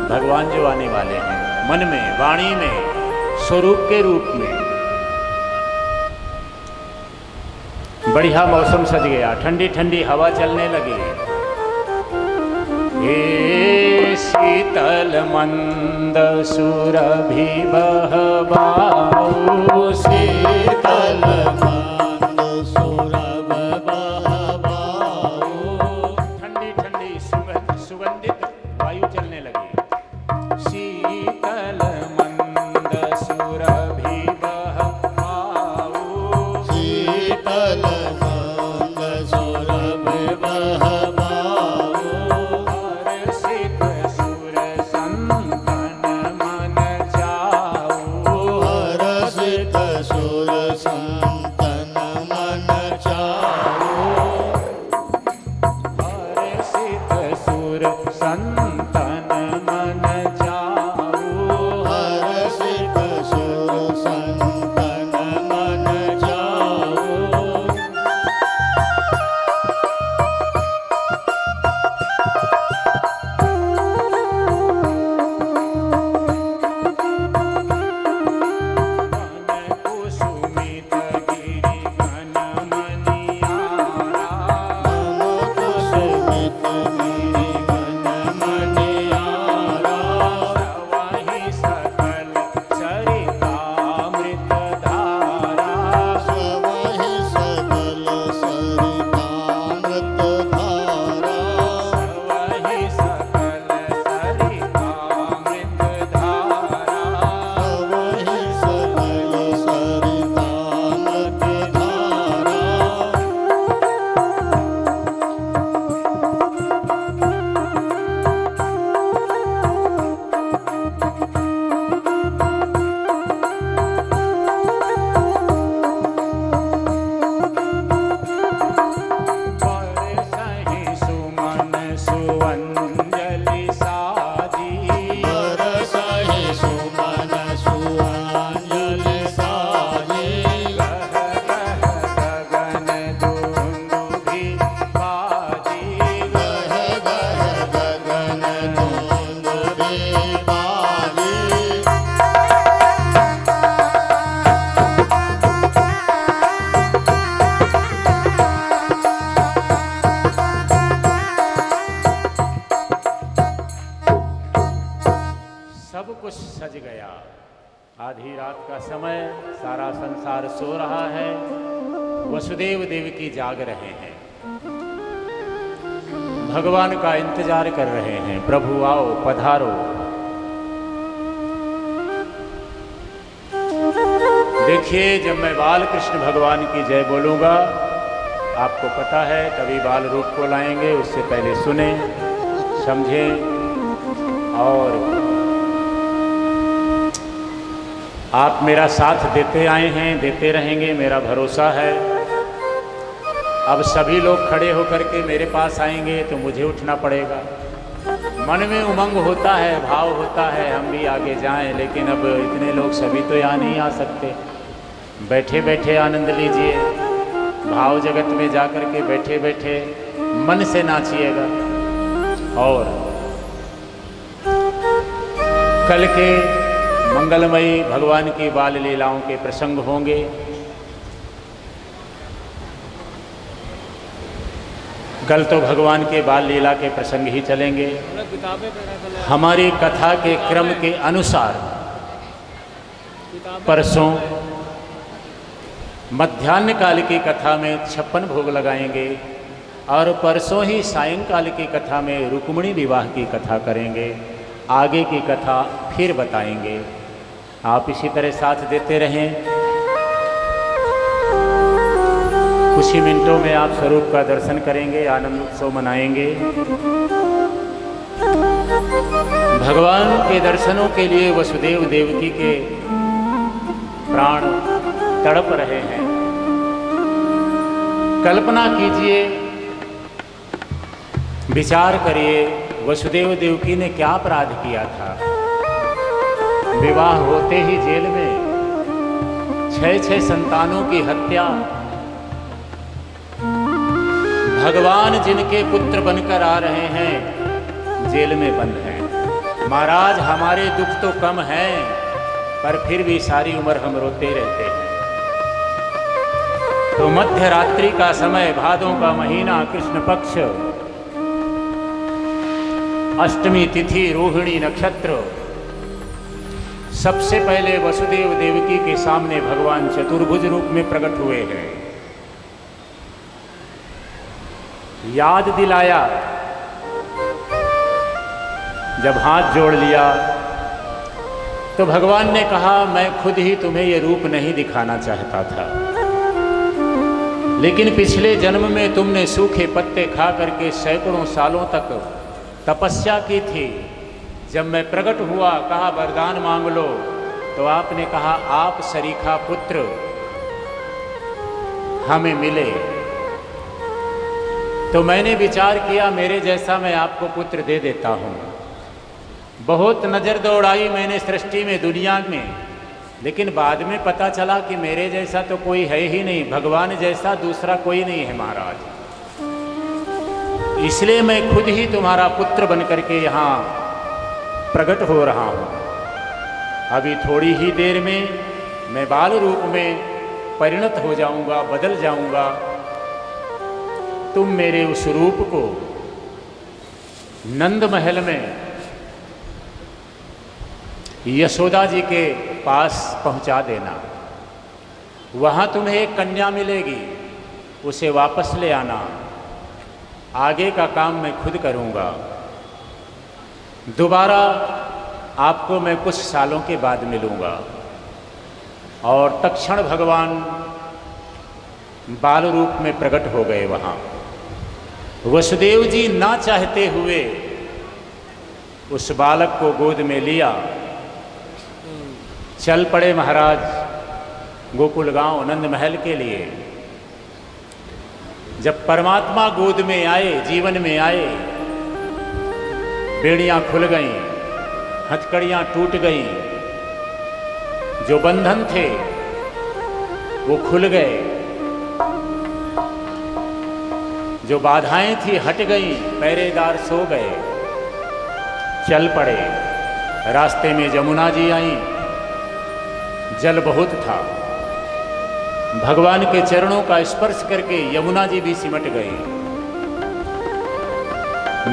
भगवान जो आने वाले हैं, मन में, वाणी में, स्वरूप के रूप में। बढ़िया मौसम सज गया, ठंडी ठंडी हवा चलने लगी। हे शीतल मंद सुरभि बहबाऊ, शीतल मंद सुरभ बहबाऊ। ठंडी ठंडी सुगंधित वायु चलने लगी। शीतल मंद सुरभि बहबाऊ, शीतल मंद सुरभ बहबाऊ। हर्षित सुर संतन मन जाऊ, हर्षित सुर संतन मन चाऊ। हर्षित सुर संतन मन जाऊ। हर्षित सुर संतन मन चाऊ। मन कुसुमित गिरि घन मनियारा, मन कुसुमित गिरि घन मनियारा। सवहि सकल सरितामृत धारा, सवहि सकल सरितामृत धारा। सवहि सकल सरितामृत धारा। सवहि सकल सरितामृत धारा। बरसहि सुमन सुअंजलि साजी, बरसहि सुमन सुअंजलि साजी। गह गह गगन दुंदुभि बाजी, गह गह गगन दुंदुभि बाजी। सब कुछ सज गया। आधी रात का समय, सारा संसार सो रहा है, वसुदेव देवकी जाग रहे हैं, भगवान का इंतजार कर रहे हैं। प्रभु आओ, पधारो। देखिए, जब मैं बाल कृष्ण भगवान की जय बोलूंगा, आपको पता है तभी बाल रूप को लाएंगे। उससे पहले सुने, समझें और आप मेरा साथ देते आए हैं, देते रहेंगे, मेरा भरोसा है। अब सभी लोग खड़े होकर के मेरे पास आएंगे तो मुझे उठना पड़ेगा। मन में उमंग होता है, भाव होता है हम भी आगे जाएं, लेकिन अब इतने लोग सभी तो यहाँ नहीं आ सकते। बैठे बैठे आनंद लीजिए, भाव जगत में जाकर के बैठे बैठे मन से नाचिएगा। और कल के मंगलमयी भगवान की बाल लीलाओं के प्रसंग होंगे। कल तो भगवान के बाल लीला के प्रसंग ही चलेंगे। हमारी कथा के क्रम के अनुसार परसों मध्याह्न काल की कथा में 56 भोग लगाएंगे और परसों ही सायंकाल की कथा में रुक्मिणी विवाह की कथा करेंगे। आगे की कथा फिर बताएंगे। आप इसी तरह साथ देते रहें। कुछ ही मिनटों में आप स्वरूप का दर्शन करेंगे, आनंद उत्सव मनाएंगे। भगवान के दर्शनों के लिए वसुदेव देवकी के प्राण तड़प रहे हैं। कल्पना कीजिए, विचार करिए, वसुदेव देवकी ने क्या अपराध किया था। विवाह होते ही जेल में 6 संतानों की हत्या। भगवान जिनके पुत्र बनकर आ रहे हैं जेल में बंद हैं। महाराज, हमारे दुख तो कम हैं, पर फिर भी सारी उम्र हम रोते रहते हैं। तो मध्य रात्रि का समय, भादों का महीना, कृष्ण पक्ष, अष्टमी तिथि, रोहिणी नक्षत्र, सबसे पहले वसुदेव देवकी के सामने भगवान चतुर्भुज रूप में प्रकट हुए हैं। याद दिलाया, जब हाथ जोड़ लिया तो भगवान ने कहा, मैं खुद ही तुम्हें ये रूप नहीं दिखाना चाहता था, लेकिन पिछले जन्म में तुमने सूखे पत्ते खा करके सैकड़ों सालों तक तपस्या की थी। जब मैं प्रकट हुआ, कहा वरदान मांग लो, तो आपने कहा आप सरीखा पुत्र हमें मिले। तो मैंने विचार किया मेरे जैसा मैं आपको पुत्र दे देता हूँ। बहुत नज़र दौड़ाई मैंने सृष्टि में, दुनिया में, लेकिन बाद में पता चला कि मेरे जैसा तो कोई है ही नहीं, भगवान जैसा दूसरा कोई नहीं है महाराज। इसलिए मैं खुद ही तुम्हारा पुत्र बन करके यहाँ प्रकट हो रहा हूँ। अभी थोड़ी ही देर में मैं बाल रूप में परिणत हो जाऊँगा, बदल जाऊँगा। तुम मेरे उस रूप को नंद महल में यशोदा जी के पास पहुंचा देना। वहां तुम्हें एक कन्या मिलेगी, उसे वापस ले आना। आगे का काम मैं खुद करूंगा। दोबारा आपको मैं कुछ सालों के बाद मिलूंगा। और तत्क्षण भगवान बाल रूप में प्रकट हो गए वहां। वसुदेव जी ना चाहते हुए उस बालक को गोद में लिया, चल पड़े महाराज गोकुल गांव नंद महल के लिए। जब परमात्मा गोद में आए, जीवन में आए, बेड़ियां खुल गईं, हथकड़ियां टूट गईं, जो बंधन थे वो खुल गए, जो बाधाएं थी हट गईं, पहरेदार सो गए, चल पड़े। रास्ते में जमुना जी आईं, जल बहुत था, भगवान के चरणों का स्पर्श करके यमुना जी भी सिमट गई।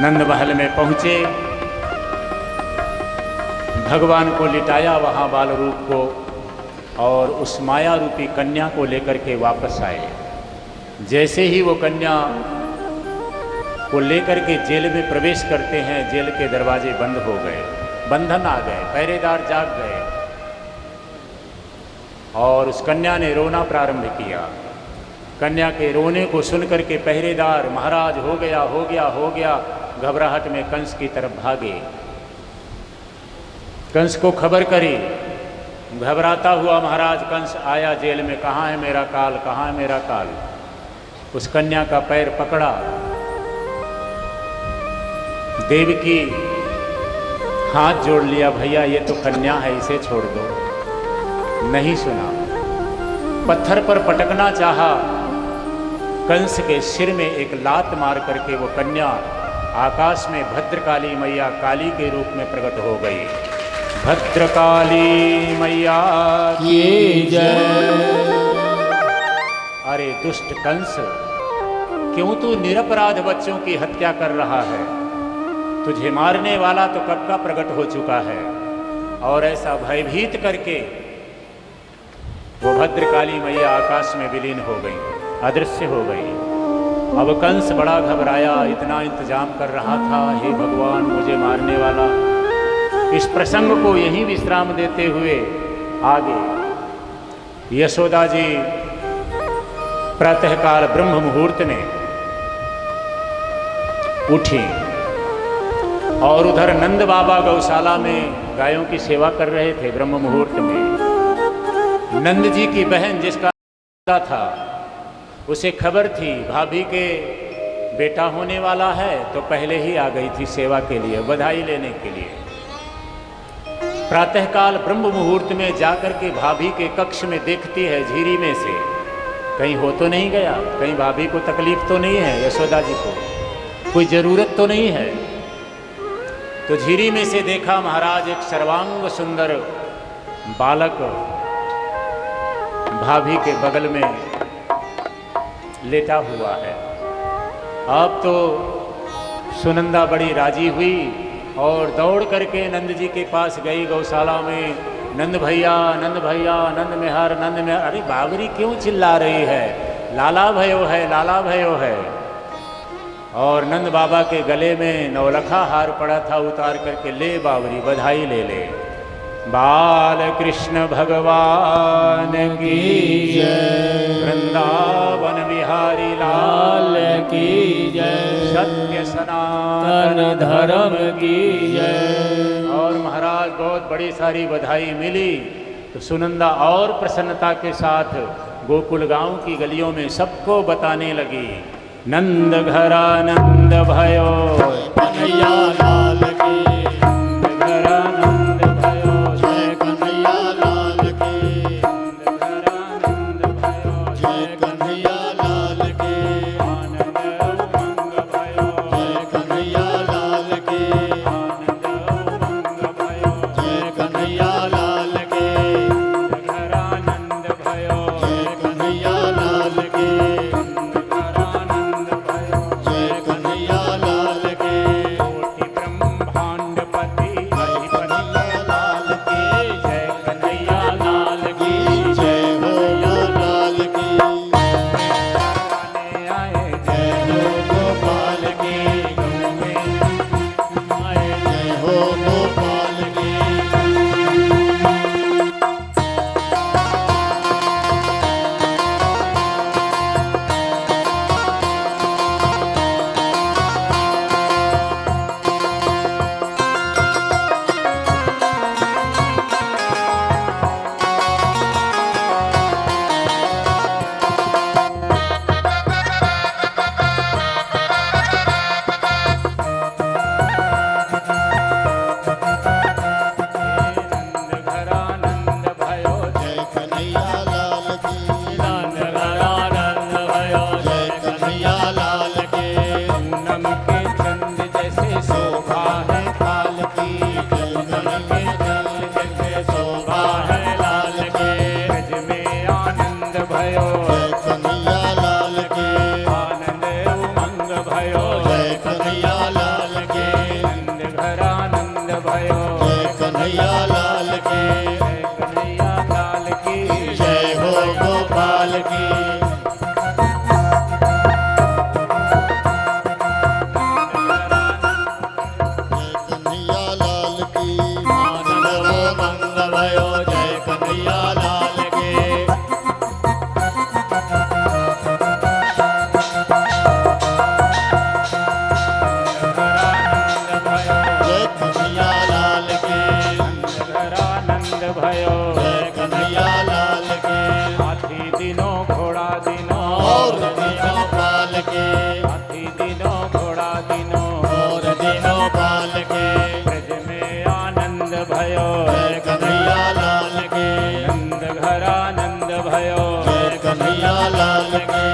नंद महल में पहुंचे, भगवान को लिटाया वहां बाल रूप को, और उस माया रूपी कन्या को लेकर के वापस आए। जैसे ही वो कन्या को लेकर के जेल में प्रवेश करते हैं, जेल के दरवाजे बंद हो गए, बंधन आ गए, पहरेदार जाग गए, और उस कन्या ने रोना प्रारंभ किया। कन्या के रोने को सुनकर के पहरेदार, महाराज हो गया हो गया हो गया, घबराहट में कंस की तरफ भागे। कंस को खबर करी, घबराता हुआ महाराज कंस आया जेल में, कहाँ है मेरा काल, कहाँ है मेरा काल। उस कन्या का पैर पकड़ा, देवकी हाथ जोड़ लिया, भैया ये तो कन्या है, इसे छोड़ दो। नहीं सुना, पत्थर पर पटकना चाहा, कंस के सिर में एक लात मार करके वो कन्या आकाश में भद्रकाली मैया काली के रूप में प्रकट हो गई। भद्रकाली मैया की जय। अरे दुष्ट कंस, क्यों तू निरपराध बच्चों की हत्या कर रहा है? तुझे मारने वाला तो कब का प्रकट हो चुका है। और ऐसा भयभीत करके वो भद्रकाली मैया आकाश में विलीन हो गई, अदृश्य हो गई। अब कंस बड़ा घबराया, इतना इंतजाम कर रहा था, हे भगवान मुझे मारने वाला। इस प्रसंग को यहीं विश्राम देते हुए आगे यशोदा जी प्रातःकाल ब्रह्म मुहूर्त में उठी और उधर नंद बाबा गौशाला में गायों की सेवा कर रहे थे। ब्रह्म मुहूर्त में नंद जी की बहन जिसका था उसे खबर थी भाभी के बेटा होने वाला है, तो पहले ही आ गई थी सेवा के लिए, बधाई लेने के लिए। प्रातःकाल ब्रह्म मुहूर्त में जाकर के भाभी के कक्ष में देखती है झीरी में से कहीं हो तो नहीं गया, कहीं भाभी को तकलीफ तो नहीं है, यशोदा जी को कोई ज़रूरत तो नहीं है। तो झीरी में से देखा महाराज एक सर्वांग सुंदर बालक भाभी के बगल में लेटा हुआ है। अब तो सुनंदा बड़ी राजी हुई और दौड़ करके नंद जी के पास गई गौशाला में। नंद भैया, नंद भैया, नंद मेहर, नंद मेहर। अरे बाबरी क्यों चिल्ला रही है? लाला भयो है, लाला भयो है। और नंद बाबा के गले में नौलखा हार पड़ा था, उतार करके ले बाबरी बधाई ले ले। बाल कृष्ण भगवान की जय, वृंदावन बिहारी लाल की जय, सत्य सनातन धर्म की जय। और महाराज बहुत बड़ी सारी बधाई मिली तो सुनंदा और प्रसन्नता के साथ गोकुल गांव की गलियों में सबको बताने लगी, नंद घरा नंद भयो कन्हैया लाल की, नंद घरा नंद भयो जय कन्हैया लाल की, नंद घरा नंद भयो जय कन्हैया लाल की, आनंद उमंग भयो जय कन्हैया लाल की, आनंद उमंग भयो जय कन्हैया लाल की, नंद घरा नंद भयो जय कन्हैया लाल की, नंद घरा नंद भयो जय कन्हैया लाल की, कोटि ब्रह्मांडपति अधिपति लाल की जय, कन्हैया लाल की जय हो लाल की, गाने आए जय जय हो गोपाल की, आए जय हो गोपाल की। नंद घरा नंद भयो जय कन्हैया लाल की, नंद घरा नंद भयो जय कन्हैया लाल की, पूनम के चंद जैसे शोभा है काल की, पूनम के चंद जैसे शोभा है लाल के, ब्रज में आनंद भयो जय कन्हैया लाल की, आनंद उमंग भयो जय कन्हैया लाल की, नंद घरा नंद भयो जय कन्हैया लाल की, जय कन्हैया लाल की जय हो गोपाल की। जय कन्हैया लाल की, आनंद मंग भयो जय कन्हैया लाल की, जय कन्हैया लाल की, नंद भयो जय कन्हैया लाल की, हाथी दिनों घोड़ा दिनों और दिनों पाल के, हाथी दिनों घोड़ा दिनों और दिनों पाल के, ब्रज में आनंद भयो जय कन्हैया लाल की, नंद घरा नंद भयो जय कन्हैया लाल की।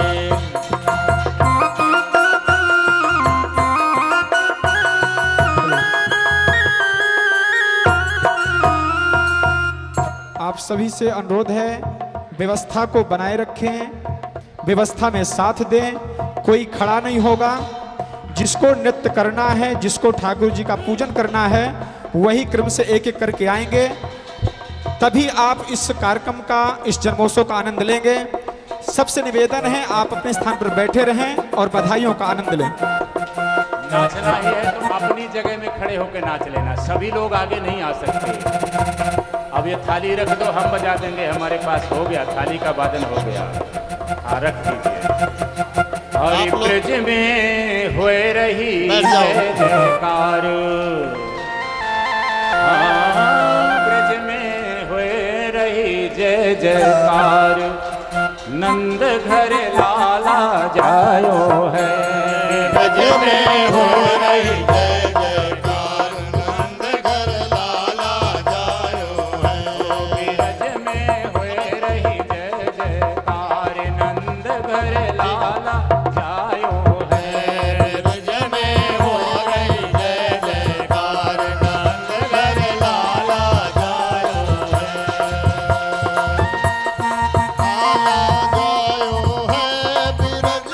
आप सभी से अनुरोध है, व्यवस्था को बनाए रखें, व्यवस्था में साथ दें। कोई खड़ा नहीं होगा। जिसको नृत्य करना है, जिसको ठाकुर जी का पूजन करना है, वही क्रम से एक एक करके आएंगे। तभी आप इस कार्यक्रम का, इस जन्मोत्सव का आनंद लेंगे। सबसे निवेदन है, आप अपने स्थान पर बैठे रहें और बधाइयों का आनंद लें। नाचना ही है तो अपनी जगह में खड़े होकर नाच लेना, सभी लोग आगे नहीं आ सकते। अब ये थाली रख दो, हम बजा देंगे, हमारे पास हो गया, थाली का वादन हो गया। हाँ, रख दीजिए। हरि ब्रज में होए रही बैठ जाओ। जय जयकार, हाँ, ब्रज में होए रही जय जयकार, नंद घर लाला जायो है। ब्रज में हो रही जय जयकार, नंद घर लाला जायो है। ब्रज में होए रही जय जयकार, नंद घर लाला जायो है। ब्रज में हो रही जय जयकार, नंद घर लाला जायो है। लाला जायो है, ब्रज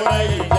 रही